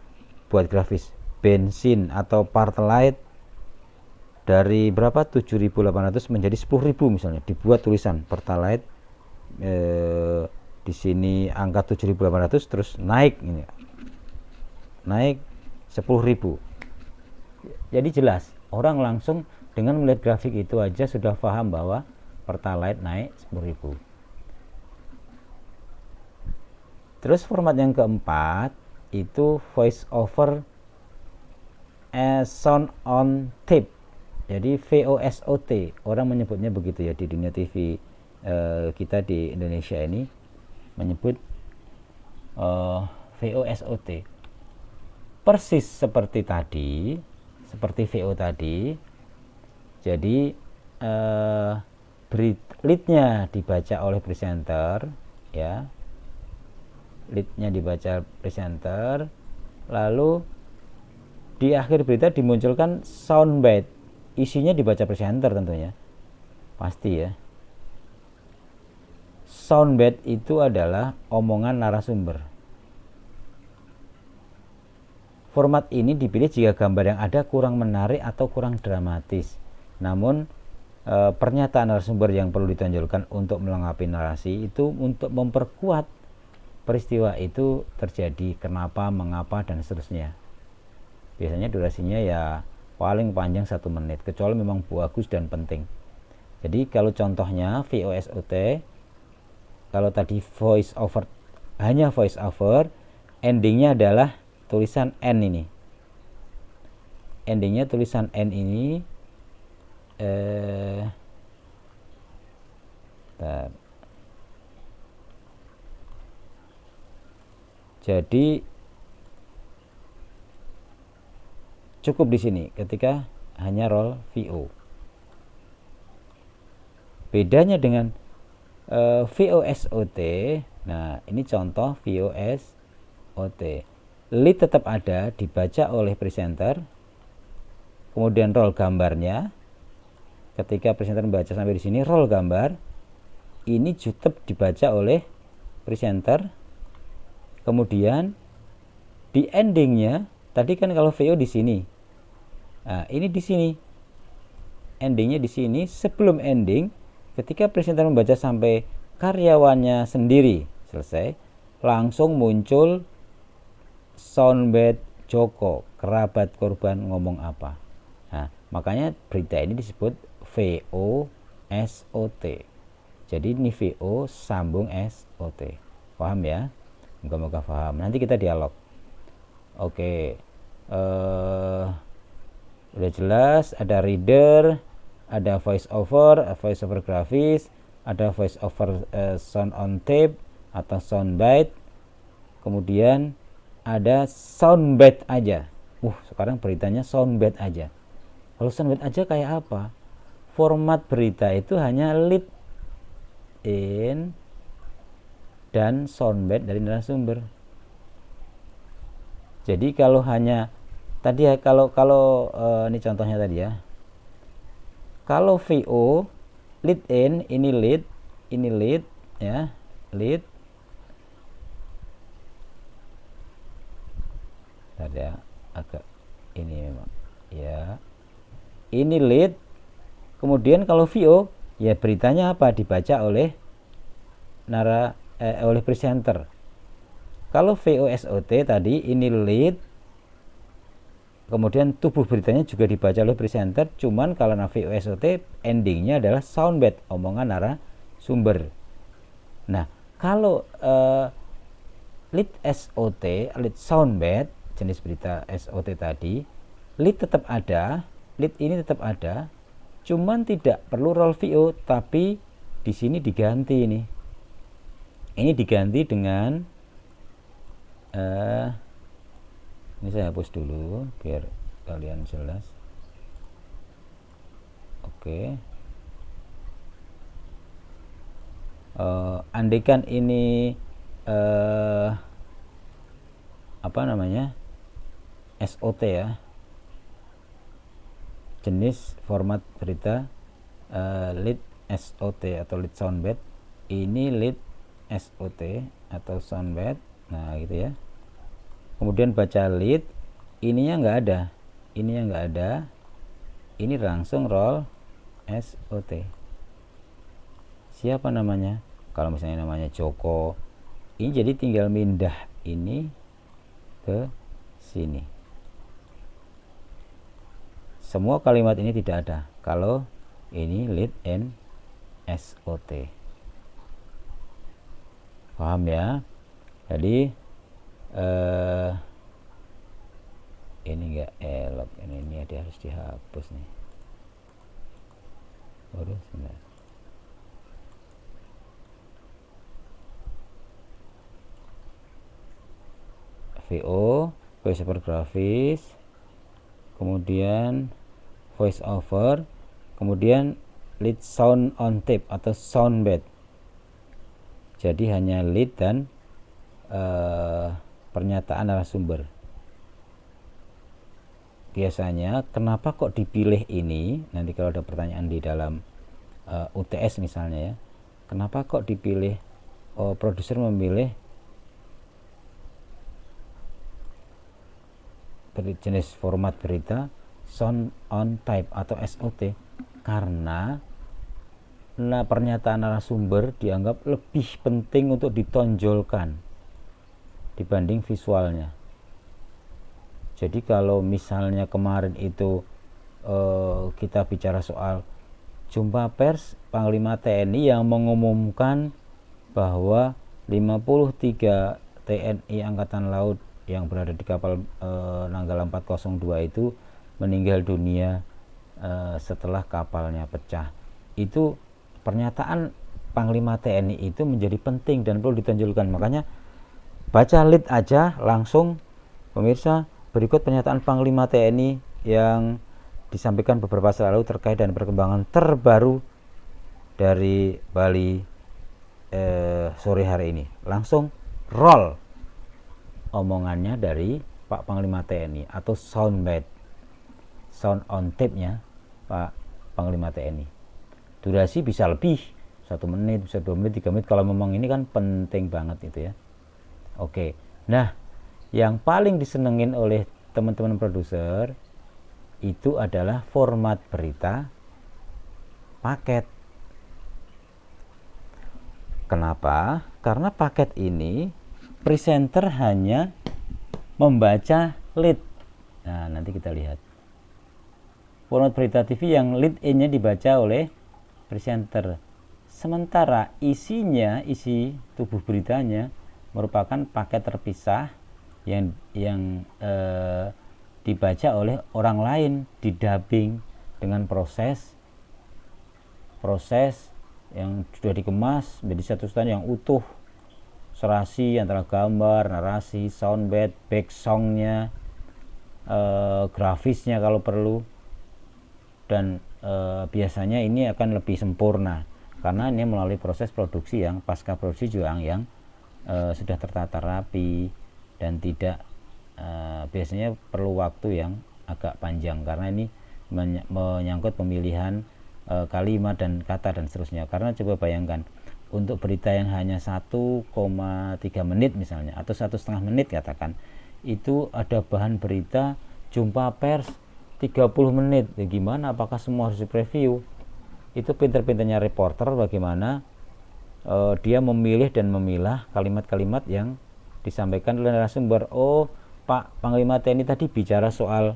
buat grafis, bensin atau Pertalite dari berapa 7.800 menjadi 10.000 misalnya, dibuat tulisan Pertalite di sini angka 7.800 terus naik ini. Naik 10.000. Jadi jelas, orang langsung dengan melihat grafik itu aja sudah paham bahwa Pertalite naik 10.000. Terus format yang keempat itu voice over sound on tape. Jadi VOSOT, orang menyebutnya begitu ya di dunia TV kita di Indonesia ini menyebut VOSOT. Persis seperti tadi, seperti VO tadi. Jadi leadnya dibaca oleh presenter ya. Leadnya dibaca presenter, lalu di akhir berita dimunculkan soundbite, isinya dibaca presenter tentunya, pasti ya. Soundbite itu adalah omongan narasumber. Format ini dipilih jika gambar yang ada kurang menarik atau kurang dramatis. Namun pernyataan narasumber yang perlu ditonjolkan untuk melengkapi narasi itu untuk memperkuat peristiwa itu terjadi, kenapa, mengapa, dan seterusnya. Biasanya durasinya ya paling panjang 1 menit, kecuali memang bagus dan penting. Jadi kalau contohnya VOSOT, kalau tadi voice over, hanya voice over, endingnya adalah tulisan N ini. Endingnya tulisan N ini jadi cukup di sini ketika hanya roll VO. Bedanya dengan VOSOT, nah ini contoh VOSOT. Lead tetap ada, dibaca oleh presenter, kemudian roll gambarnya. Ketika presenter membaca sampai di sini, roll gambar, ini tetap dibaca oleh presenter. Kemudian di endingnya, tadi kan kalau VO di sini, nah ini di sini endingnya di sini. Sebelum ending, ketika presenter membaca sampai karyawannya sendiri selesai, langsung muncul soundbite Joko, kerabat korban ngomong apa. Nah, makanya berita ini disebut VOSOT. Jadi ini VO sambung SOT. Paham ya? Moga-moga paham. Nanti kita dialog. Oke. Udah jelas, ada reader, ada voice over grafis, ada voice over sound on tape atau soundbite. Kemudian ada soundbite aja. Sekarang beritanya soundbite aja. Kalau soundbite aja kayak apa? Format berita itu hanya lead in dan soundbite dari narasumber. Jadi kalau hanya tadi ya, kalau ini contohnya tadi ya. Kalau VO lead in, ini lead ya, lead. Ada agak ini memang ya. Ini lead. Kemudian kalau VO ya beritanya apa? Dibaca oleh oleh presenter. Kalau VOSOT tadi ini lead, kemudian tubuh beritanya juga dibaca oleh presenter, cuman kalau VOSOT endingnya adalah soundbite, omongan narasumber. Nah, kalau lead SOT, lead soundbite, jenis berita SOT tadi, lead tetap ada, lead ini tetap ada, cuman tidak perlu roll VO, tapi di sini diganti ini. Ini diganti dengan ini saya hapus dulu biar kalian jelas. Oke. Andaikan ini apa namanya, SOT ya, jenis format berita lead SOT atau lead soundbite. Ini lead SOT atau soundbite. Nah gitu ya. Kemudian baca lead, ininya nggak ada, ini langsung roll SOT. Siapa namanya? Kalau misalnya namanya Joko, ini jadi tinggal mindah ini ke sini. Semua kalimat ini tidak ada kalau ini lead and SOT. Paham ya? Jadi ini enggak elok, ini dia harus dihapus nih. Sebentar. VO, voice over grafis, kemudian voice over, kemudian lead sound on tape atau soundbite. Jadi hanya lead dan pernyataan narasumber. Biasanya kenapa kok dipilih ini? Nanti kalau ada pertanyaan di dalam UTS misalnya ya, kenapa kok dipilih produser memilih jenis format berita sound on tape atau SOT? Karena pernyataan narasumber dianggap lebih penting untuk ditonjolkan dibanding visualnya. Jadi kalau misalnya kemarin itu kita bicara soal jumpa pers Panglima TNI yang mengumumkan bahwa 53 TNI Angkatan Laut yang berada di kapal Nanggala 402 itu meninggal dunia setelah kapalnya pecah. Itu pernyataan Panglima TNI itu menjadi penting dan perlu ditonjolkan. Makanya baca lead aja langsung, pemirsa, berikut pernyataan Panglima TNI yang disampaikan beberapa saat lalu terkait dan perkembangan terbaru dari Bali sore hari ini. Langsung roll omongannya dari Pak Panglima TNI atau soundbite, sound on tape-nya Pak Panglima TNI. Durasi bisa lebih, 1 menit, bisa 2 menit, 3 menit, kalau memang ini kan penting banget itu ya. Oke, nah yang paling disenengin oleh teman-teman produser itu adalah format berita paket. Kenapa? Karena paket ini presenter hanya membaca lead. Nah, nanti kita lihat format berita TV yang lead in-nya dibaca oleh presenter, sementara isi tubuh beritanya merupakan paket terpisah yang dibaca oleh orang lain, didubbing dengan proses yang sudah dikemas menjadi satu stand yang utuh, serasi antara gambar, narasi, soundbite, back songnya, grafisnya kalau perlu, dan biasanya ini akan lebih sempurna karena ini melalui proses produksi yang pasca produksi juga yang sudah tertata rapi dan tidak biasanya perlu waktu yang agak panjang karena ini menyangkut pemilihan kalimat dan kata dan seterusnya. Karena coba bayangkan untuk berita yang hanya 1,3 menit misalnya atau 1,5 menit katakan, itu ada bahan berita jumpa pers 30 menit. Ya gimana, apakah semua harus di-preview? Itu pinter-pinternya reporter bagaimana dia memilih dan memilah kalimat-kalimat yang disampaikan oleh narasumber. Oh, Pak Panglima TNI tadi bicara soal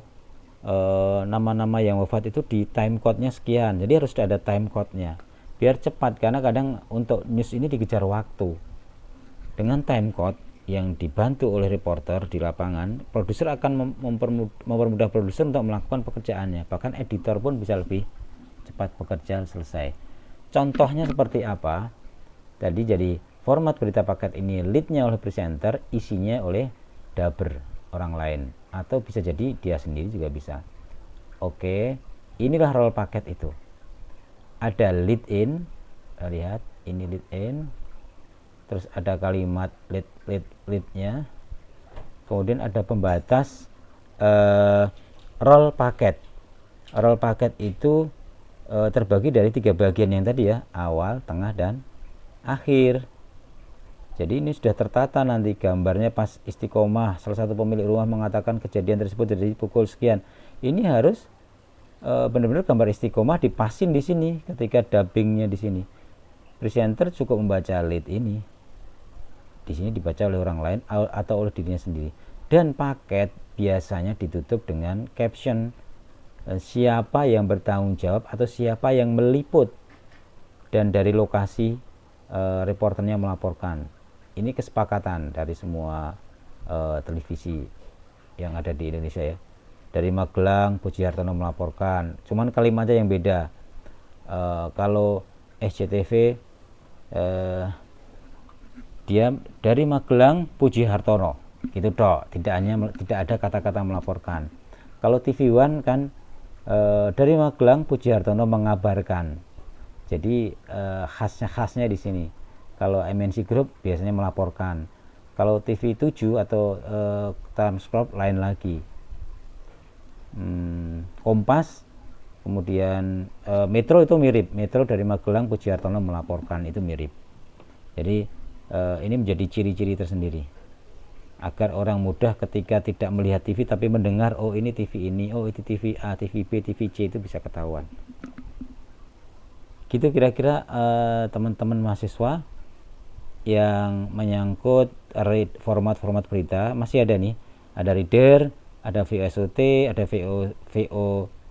nama-nama yang wafat itu di time code-nya sekian, jadi harus ada time code-nya biar cepat, karena kadang untuk news ini dikejar waktu. Dengan time code yang dibantu oleh reporter di lapangan, produser akan mempermudah produser untuk melakukan pekerjaannya, bahkan editor pun bisa lebih cepat bekerja selesai. Contohnya seperti apa? Tadi jadi format berita paket ini lead-nya oleh presenter, isinya oleh dubber orang lain, atau bisa jadi dia sendiri juga bisa. Oke, inilah role paket itu. Ada lead in, lihat ini lead in, terus ada kalimat lead-nya, kemudian ada pembatas role paket. Role paket itu terbagi dari 3 bagian yang tadi ya, awal, tengah, dan akhir. Jadi ini sudah tertata nanti gambarnya pas istiqomah, salah satu pemilik rumah mengatakan kejadian tersebut terjadi pukul sekian. Ini harus benar-benar gambar istiqomah dipasin di sini ketika dubbingnya di sini. Presenter cukup membaca lead ini. Di sini dibaca oleh orang lain atau oleh dirinya sendiri. Dan paket biasanya ditutup dengan caption, siapa yang bertanggung jawab atau siapa yang meliput, dan dari lokasi reporternya melaporkan. Ini kesepakatan dari semua televisi yang ada di Indonesia ya. Dari Magelang, Puji Hartono melaporkan, cuman kalimatnya yang beda. Kalau SCTV dia dari Magelang Puji Hartono gitu dok, tidak ada kata-kata melaporkan. Kalau TV One kan dari Magelang Puji Hartono mengabarkan. Jadi khasnya di sini. Kalau MNC Group biasanya melaporkan. Kalau TV 7 atau Transcorp lain lagi. Kompas, kemudian Metro itu mirip. Metro dari Magelang Puji Hartono melaporkan, itu mirip. Jadi ini menjadi ciri-ciri tersendiri agar orang mudah ketika tidak melihat TV tapi mendengar, oh ini TV ini, oh itu TV A, TV B, TV C, itu bisa ketahuan. Gitu kira-kira teman-teman mahasiswa yang menyangkut format-format berita. Masih ada nih, ada reader, ada VOSOT, ada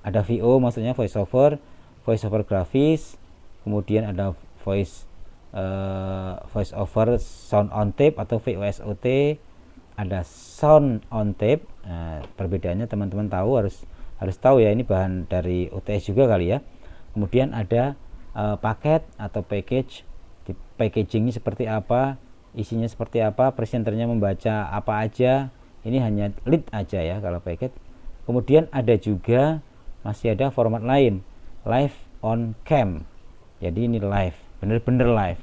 ada VO maksudnya voice over grafis, kemudian ada voice over sound on tape atau VOSOT, ada sound on tape. Perbedaannya teman-teman harus tahu ya, ini bahan dari UTS juga kali ya. Kemudian ada paket atau packagingnya seperti apa, isinya seperti apa, presenternya membaca apa aja. Ini hanya lead aja ya kalau paket. Kemudian ada juga masih ada format lain, live on cam. Jadi ini live, bener-bener live.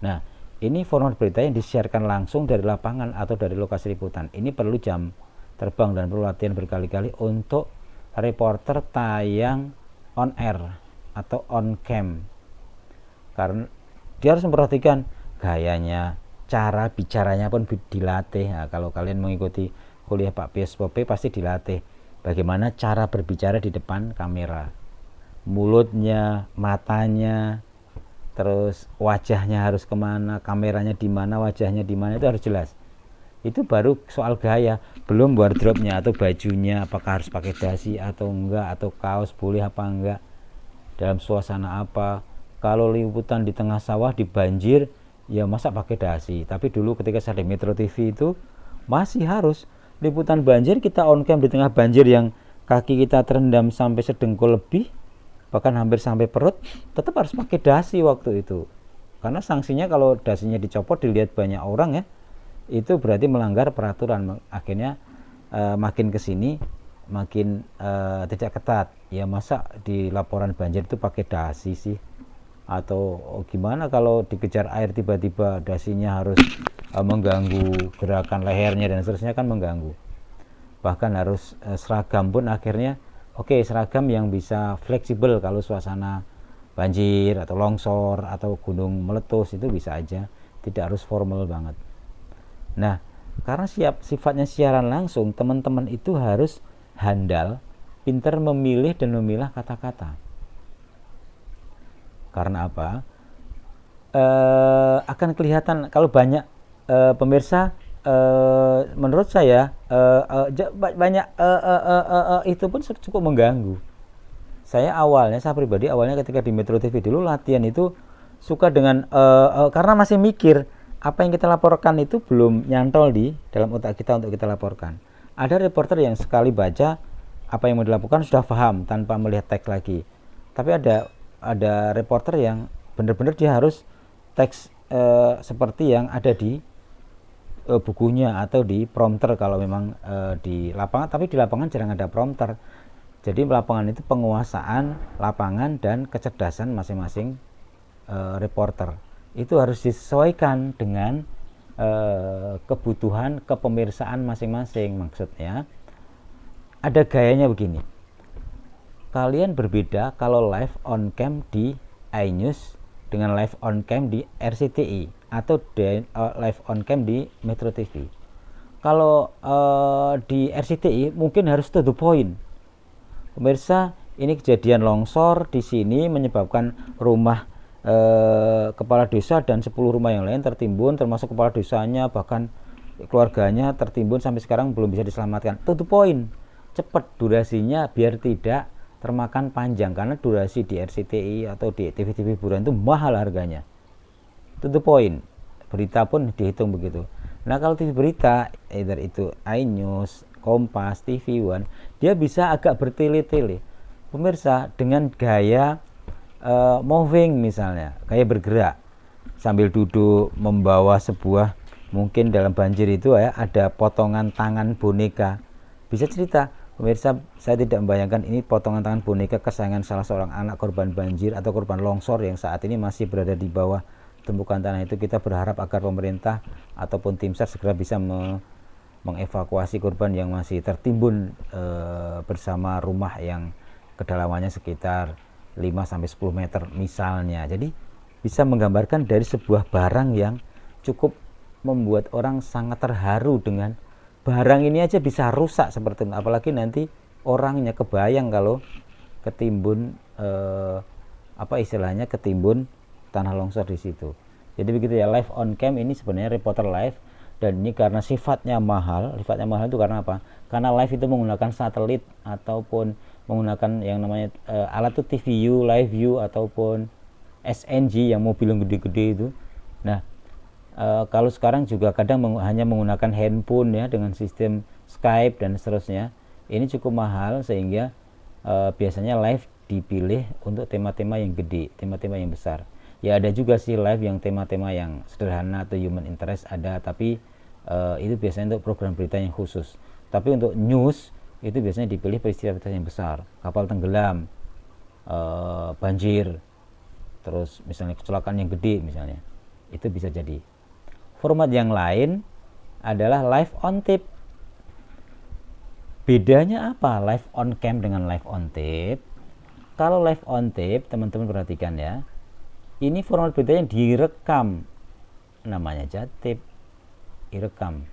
Nah, ini format berita yang disiarkan langsung dari lapangan atau dari lokasi liputan. Ini perlu jam terbang dan perlu latihan berkali-kali untuk reporter tayang on air atau on cam. Karena dia harus memperhatikan gayanya, cara bicaranya pun dilatih. Nah, kalau kalian mengikuti kuliah Pak PSPP pasti dilatih bagaimana cara berbicara di depan kamera. mulutnya, matanya, terus wajahnya harus kemana, kameranya di mana, wajahnya di mana, itu harus jelas. Itu baru soal gaya, belum wardrobe-nya atau bajunya, apakah harus pakai dasi atau enggak, atau kaos boleh apa enggak, dalam suasana apa. Kalau liputan di tengah sawah, di banjir, ya masa pakai dasi. Tapi dulu ketika saya di Metro TV itu masih harus liputan banjir, kita on cam di tengah banjir yang kaki kita terendam sampai sedengkul lebih, bahkan hampir sampai perut, tetap harus pakai dasi waktu itu. Karena sanksinya kalau dasinya dicopot dilihat banyak orang ya, itu berarti melanggar peraturan. Akhirnya makin kesini makin tidak ketat. Ya masa di laporan banjir itu pakai dasi sih? Atau gimana kalau dikejar air tiba-tiba dasinya harus mengganggu gerakan lehernya dan seterusnya, kan mengganggu. Bahkan harus seragam pun akhirnya seragam yang bisa fleksibel kalau suasana banjir atau longsor atau gunung meletus, itu bisa aja, tidak harus formal banget. Nah, karena sifatnya siaran langsung, teman-teman itu harus handal, pintar memilih dan memilah kata-kata. Karena apa? Akan kelihatan kalau banyak pemirsa, menurut saya banyak itu pun cukup mengganggu. Saya pribadi awalnya ketika di Metro TV dulu latihan itu suka dengan karena masih mikir apa yang kita laporkan itu belum nyantol di dalam otak kita untuk kita laporkan. Ada reporter yang sekali baca apa yang mau dilaporkan sudah paham tanpa melihat teks lagi. Tapi ada reporter yang benar-benar dia harus teks seperti yang ada di bukunya atau di prompter kalau memang di lapangan. Tapi di lapangan jarang ada prompter. Jadi lapangan itu penguasaan lapangan dan kecerdasan masing-masing reporter. Itu harus disesuaikan dengan kebutuhan kepemirsaan masing-masing. Maksudnya ada gayanya begini, kalian berbeda kalau live on cam di iNews dengan live on cam di RCTI atau live on cam di Metro TV. Kalau di RCTI mungkin harus to the point. Pemirsa, ini kejadian longsor di sini menyebabkan rumah kepala desa dan 10 rumah yang lain tertimbun, termasuk kepala desanya, bahkan keluarganya tertimbun sampai sekarang belum bisa diselamatkan. To the point, cepat durasinya biar tidak termakan panjang, karena durasi di RCTI atau di TV-TV hiburan itu mahal harganya. To the point, berita pun dihitung begitu. Nah kalau TV berita, either itu iNews, Kompas, TV One, dia bisa agak bertele-tele. Pemirsa, dengan gaya moving misalnya, kayak bergerak sambil duduk membawa sebuah, mungkin dalam banjir itu ya ada potongan tangan boneka, bisa cerita, pemirsa, saya tidak membayangkan ini potongan tangan boneka kesayangan salah seorang anak korban banjir atau korban longsor yang saat ini masih berada di bawah tumpukan tanah itu. Kita berharap agar pemerintah ataupun tim SAR segera bisa mengevakuasi korban yang masih tertimbun bersama rumah yang kedalamannya sekitar 5-10 meter misalnya. Jadi bisa menggambarkan dari sebuah barang yang cukup membuat orang sangat terharu dengan barang ini aja bisa rusak seperti itu. Apalagi nanti orangnya, kebayang kalau ketimbun ketimbun tanah longsor di situ. Jadi begitu ya, live on cam ini sebenarnya reporter live, dan ini karena sifatnya mahal itu karena apa? Karena live itu menggunakan satelit ataupun menggunakan yang namanya alat tuh TVU, live view ataupun SNG yang mobil yang gede-gede itu. Nah, kalau sekarang juga kadang hanya menggunakan handphone ya dengan sistem Skype dan seterusnya. Ini cukup mahal sehingga biasanya live dipilih untuk tema-tema yang gede, tema-tema yang besar. Ya ada juga sih live yang tema-tema yang sederhana atau human interest ada, tapi itu biasanya untuk program berita yang khusus. Tapi untuk news itu biasanya dipilih peristiwa yang besar, kapal tenggelam, banjir, terus misalnya kecelakaan yang gede misalnya, itu bisa jadi. Format yang lain adalah live on tape. Bedanya apa live on cam dengan live on tape? Kalau live on tape, teman-teman perhatikan ya, ini format berita yang direkam, namanya aja tape, direkam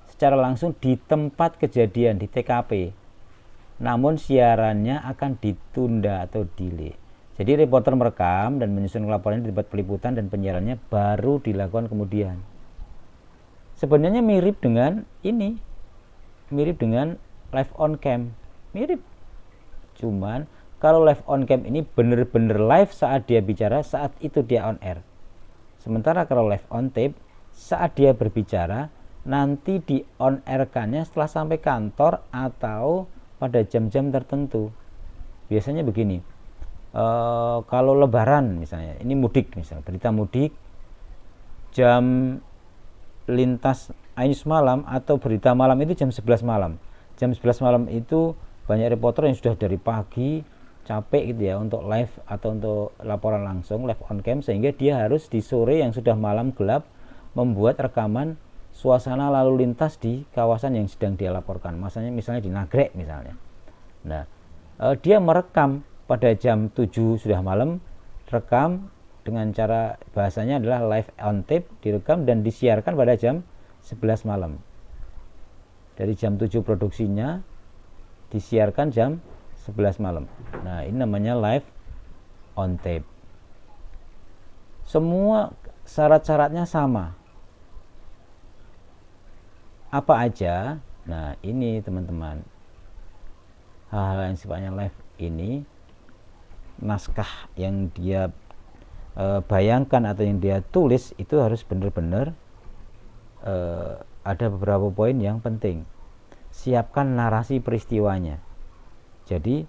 secara langsung di tempat kejadian, di TKP. namun siarannya akan ditunda atau delay. Jadi reporter merekam dan menyusun laporannya di tempat peliputan dan penyiarannya baru dilakukan kemudian. Sebenarnya mirip dengan ini, mirip dengan live on cam, mirip. Cuman kalau live on cam ini benar-benar live saat dia bicara, saat itu dia on air. Sementara kalau live on tape, saat dia berbicara nanti di on air-kannya setelah sampai kantor atau pada jam-jam tertentu. Biasanya begini, kalau lebaran misalnya, ini mudik misalnya, berita mudik, jam lintas Ainus malam atau berita malam itu jam 11 malam. Jam 11 malam itu banyak reporter yang sudah dari pagi capek gitu ya untuk live atau untuk laporan langsung live on cam, sehingga dia harus di sore yang sudah malam gelap membuat rekaman suasana lalu lintas di kawasan yang sedang dia laporkan. Misalnya di Nagrek misalnya. Nah, dia merekam pada jam 7 sudah malam, rekam dengan cara bahasanya adalah live on tape, direkam dan disiarkan pada jam 11 malam. Dari jam 7 produksinya disiarkan jam 11 malam. Nah, ini namanya live on tape. Semua syarat-syaratnya sama. Apa aja? Nah, ini teman-teman. Hal-hal yang sifatnya live ini, naskah yang dia bayangkan atau yang dia tulis itu harus benar-benar ada beberapa poin yang penting. Siapkan narasi peristiwanya. Jadi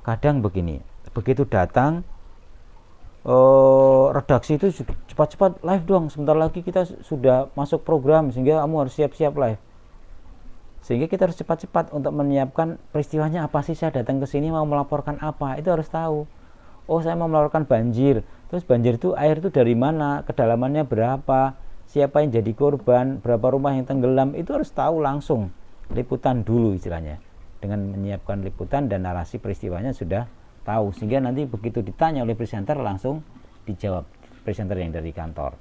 kadang begini, begitu datang redaksi itu cepat-cepat live dong, sebentar lagi kita sudah masuk program sehingga kamu harus siap-siap live. Sehingga kita harus cepat-cepat untuk menyiapkan peristiwanya. Apa sih, saya datang ke sini mau melaporkan apa, itu harus tahu. Oh, saya mau melaporkan banjir. Terus banjir itu air itu dari mana, kedalamannya berapa, siapa yang jadi korban, berapa rumah yang tenggelam, itu harus tahu langsung. Liputan dulu istilahnya. Dengan menyiapkan liputan dan narasi peristiwanya sudah tahu, sehingga nanti begitu ditanya oleh presenter langsung dijawab presenter yang dari kantor.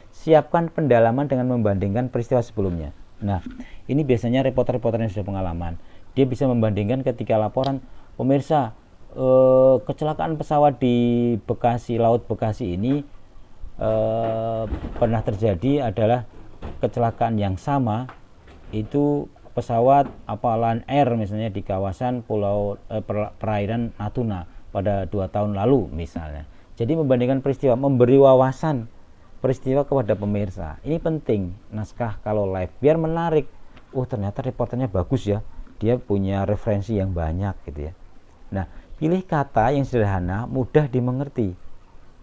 Siapkan pendalaman dengan membandingkan peristiwa sebelumnya. Nah, ini biasanya reporter-reporter yang sudah pengalaman. Dia bisa membandingkan ketika laporan, pemirsa, kecelakaan pesawat di Bekasi, Laut Bekasi ini pernah terjadi adalah kecelakaan yang sama, itu pesawat Lion Air misalnya di kawasan pulau perairan Natuna pada 2 tahun lalu misalnya. Jadi membandingkan peristiwa, memberi wawasan peristiwa kepada pemirsa. Ini penting naskah kalau live biar menarik. Oh, ternyata reporternya bagus ya, dia punya referensi yang banyak gitu ya. Nah, pilih kata yang sederhana, mudah dimengerti.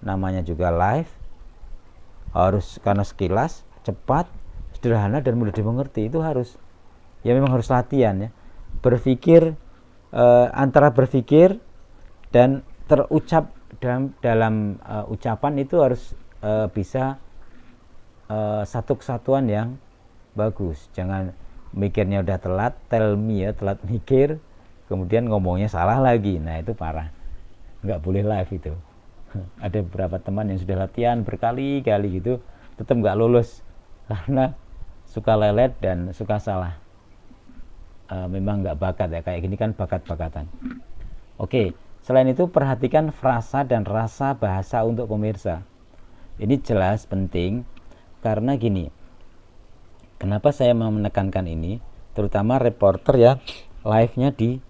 Namanya juga live, harus karena sekilas, cepat, sederhana dan mudah dimengerti. Itu harus, ya memang harus latihan ya. Berpikir antara berpikir dan terucap dalam ucapan itu harus bisa satu kesatuan yang bagus. Jangan mikirnya udah telat, tell me ya, telat mikir, kemudian ngomongnya salah lagi. Nah, itu parah, nggak boleh live itu. Ada beberapa teman yang sudah latihan berkali-kali gitu, tetap nggak lulus karena suka lelet dan suka salah. Memang nggak bakat ya, kayak gini kan bakat-bakatan. Oke, selain itu perhatikan frasa dan rasa bahasa untuk pemirsa. Ini jelas penting karena gini, kenapa saya mau menekankan ini, terutama reporter ya, live-nya di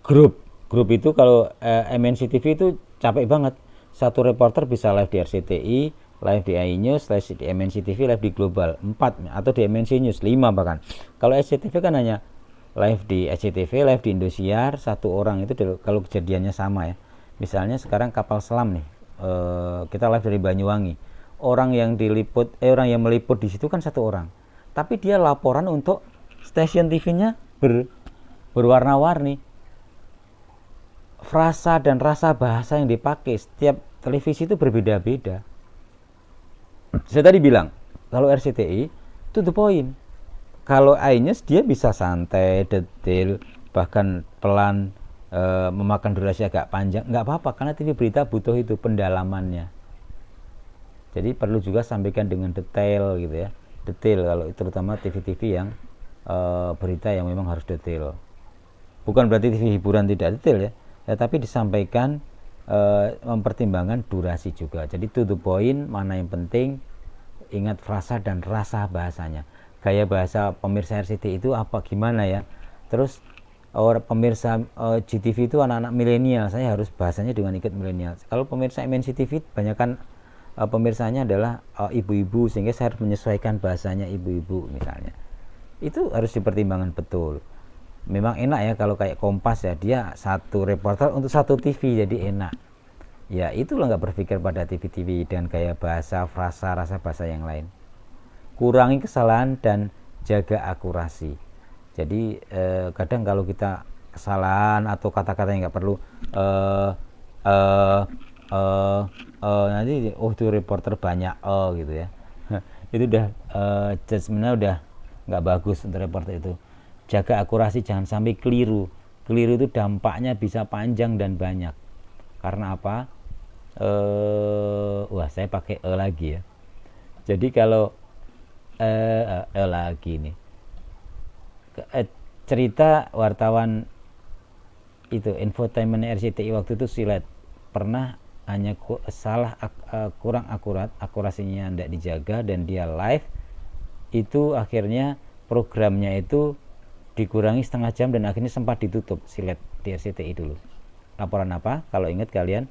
grup itu. Kalau MNC TV itu capek banget, satu reporter bisa live di RCTI, live di iNews, live di MNC TV, live di Global 4 atau di MNC News 5 bahkan. Kalau SCTV kan hanya live di SCTV, live di Indosiar, satu orang itu kalau kejadiannya sama ya. Misalnya sekarang kapal selam nih, kita live dari Banyuwangi, orang yang meliput di situ kan satu orang, tapi dia laporan untuk stasiun TV-nya berwarna-warni. Frasa dan rasa bahasa yang dipakai setiap televisi itu berbeda-beda. Saya tadi bilang kalau RCTI to the point, kalau iNews dia bisa santai, detail, bahkan pelan, memakan durasi agak panjang, nggak apa-apa karena TV berita butuh itu pendalamannya. Jadi perlu juga sampaikan dengan detail gitu ya, detail kalau terutama TV-TV yang berita yang memang harus detail. Bukan berarti TV hiburan tidak detail ya, tapi disampaikan mempertimbangkan durasi juga. Jadi to the point, mana yang penting, ingat frasa dan rasa bahasanya. Gaya bahasa pemirsa RCTI itu apa gimana ya. Terus pemirsa GTV itu anak-anak milenial, saya harus bahasanya dengan ikut milenial. Kalau pemirsa MNC TV banyakkan pemirsanya adalah ibu-ibu, sehingga saya harus menyesuaikan bahasanya ibu-ibu misalnya. Itu harus dipertimbangkan betul. Memang enak ya kalau kayak Kompas ya, dia satu reporter untuk satu TV, jadi enak ya. Itulah nggak berpikir pada TV-TV dengan gaya bahasa, frasa, rasa bahasa yang lain. Kurangi kesalahan dan jaga akurasi. Jadi kadang kalau kita kesalahan atau kata-kata yang nggak perlu nanti itu reporter banyak gitu ya. Itu udah judgementnya udah nggak bagus untuk reporter itu. Jaga akurasi, jangan sampai keliru. Keliru itu dampaknya bisa panjang dan banyak. Karena apa? Wah, saya pakai lagi ya. Jadi kalau lagi nih, cerita wartawan itu infotainment RCTI waktu itu silet, pernah hanya salah kurang akurat, akurasinya tidak dijaga dan dia live, itu akhirnya programnya itu dikurangi setengah jam dan akhirnya sempat ditutup silet di RCTI dulu. Laporan apa? Kalau ingat kalian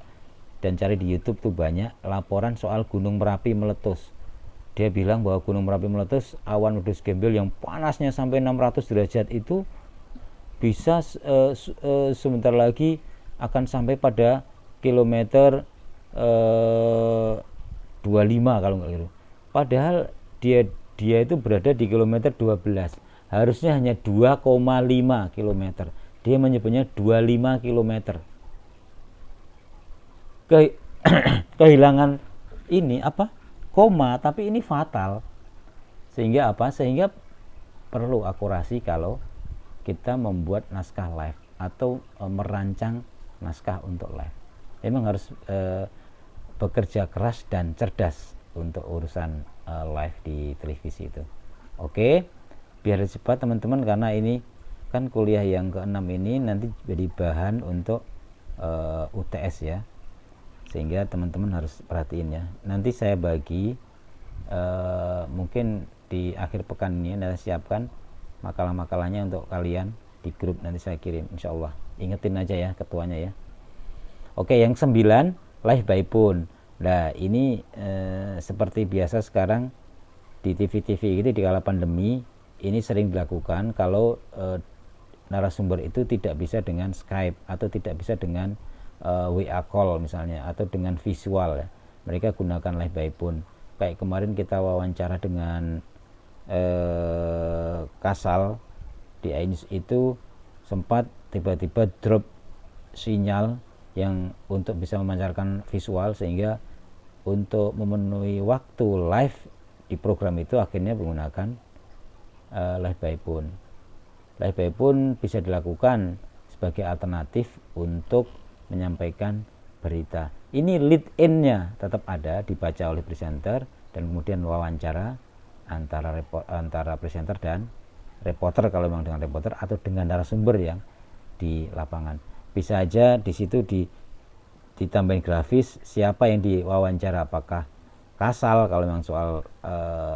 dan cari di YouTube tuh banyak laporan soal Gunung Merapi meletus. Dia bilang bahwa Gunung Merapi meletus, awan wedus gembel yang panasnya sampai 600 derajat itu bisa sebentar lagi akan sampai pada kilometer 25 kalau nggak gitu. Padahal dia itu berada di kilometer 12. Harusnya hanya 2,5 km. Dia menyebutnya 25 km. Kehilangan ini apa? Koma, tapi ini fatal. Sehingga apa? Sehingga perlu akurasi kalau kita membuat naskah live atau merancang naskah untuk live. Memang harus bekerja keras dan cerdas untuk urusan live di televisi itu. Oke, biar cepat teman-teman, karena ini kan kuliah yang ke-6 ini nanti jadi bahan untuk UTS ya, sehingga teman-teman harus perhatiin ya. Nanti saya bagi mungkin di akhir pekan ini nanti siapkan makalah-makalahnya untuk kalian di grup, nanti saya kirim insya Allah. Ingetin aja ya ketuanya ya. Oke, yang 9 live by phone. Nah ini seperti biasa sekarang di TV-TV gitu di kala pandemi ini sering dilakukan kalau narasumber itu tidak bisa dengan Skype atau tidak bisa dengan WA call misalnya atau dengan visual ya. Mereka gunakan live by phone. Kayak kemarin kita wawancara dengan Kasal di iNews itu sempat tiba-tiba drop sinyal yang untuk bisa memancarkan visual, sehingga untuk memenuhi waktu live di program itu akhirnya menggunakan live by phone. Live by phone bisa dilakukan sebagai alternatif untuk menyampaikan berita. Ini lead in-nya tetap ada, dibaca oleh presenter dan kemudian wawancara antara presenter dan reporter kalau memang dengan reporter atau dengan narasumber yang di lapangan. Bisa aja di situ ditambahin grafis siapa yang diwawancara, apakah Kasal kalau memang soal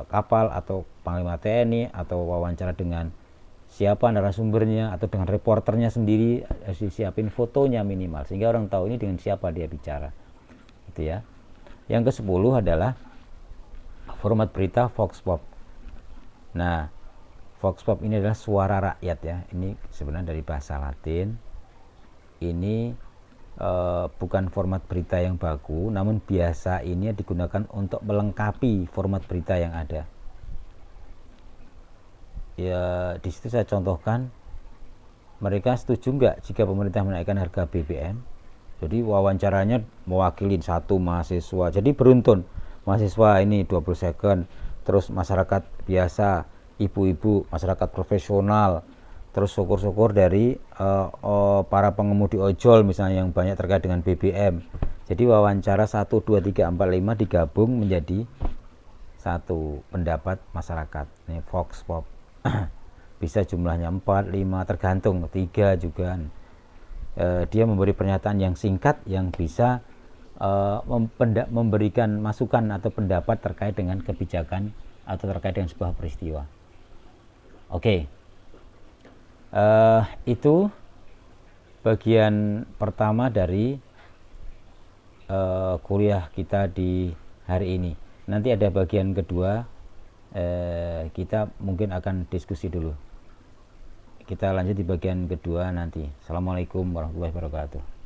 kapal atau Panglima TNI, atau wawancara dengan siapa narasumbernya atau dengan reporternya sendiri, harus disiapin fotonya minimal sehingga orang tahu ini dengan siapa dia bicara gitu ya. Yang ke-10 adalah format berita Vox Pop. Nah, Vox Pop ini adalah suara rakyat ya. Ini sebenarnya dari bahasa Latin. Ini bukan format berita yang baku, namun biasa ini digunakan untuk melengkapi format berita yang ada. Ya, di situ saya contohkan, mereka setuju nggak jika pemerintah menaikkan harga BBM? Jadi wawancaranya mewakili satu mahasiswa. Jadi beruntun, mahasiswa ini 20 second, terus masyarakat biasa, ibu-ibu, masyarakat profesional, terus syukur-syukur dari para pengemudi ojol misalnya yang banyak terkait dengan BBM. Jadi wawancara 1, 2, 3, 4, 5 digabung menjadi satu pendapat masyarakat. Ini Vox Pop. bisa jumlahnya 4, 5, tergantung, 3 juga. Dia memberi pernyataan yang singkat yang bisa memberikan masukan atau pendapat terkait dengan kebijakan atau terkait dengan sebuah peristiwa. Oke. Itu bagian pertama dari kuliah kita di hari ini. Nanti ada bagian kedua, kita mungkin akan diskusi dulu. Kita lanjut di bagian kedua nanti. Assalamualaikum warahmatullahi wabarakatuh.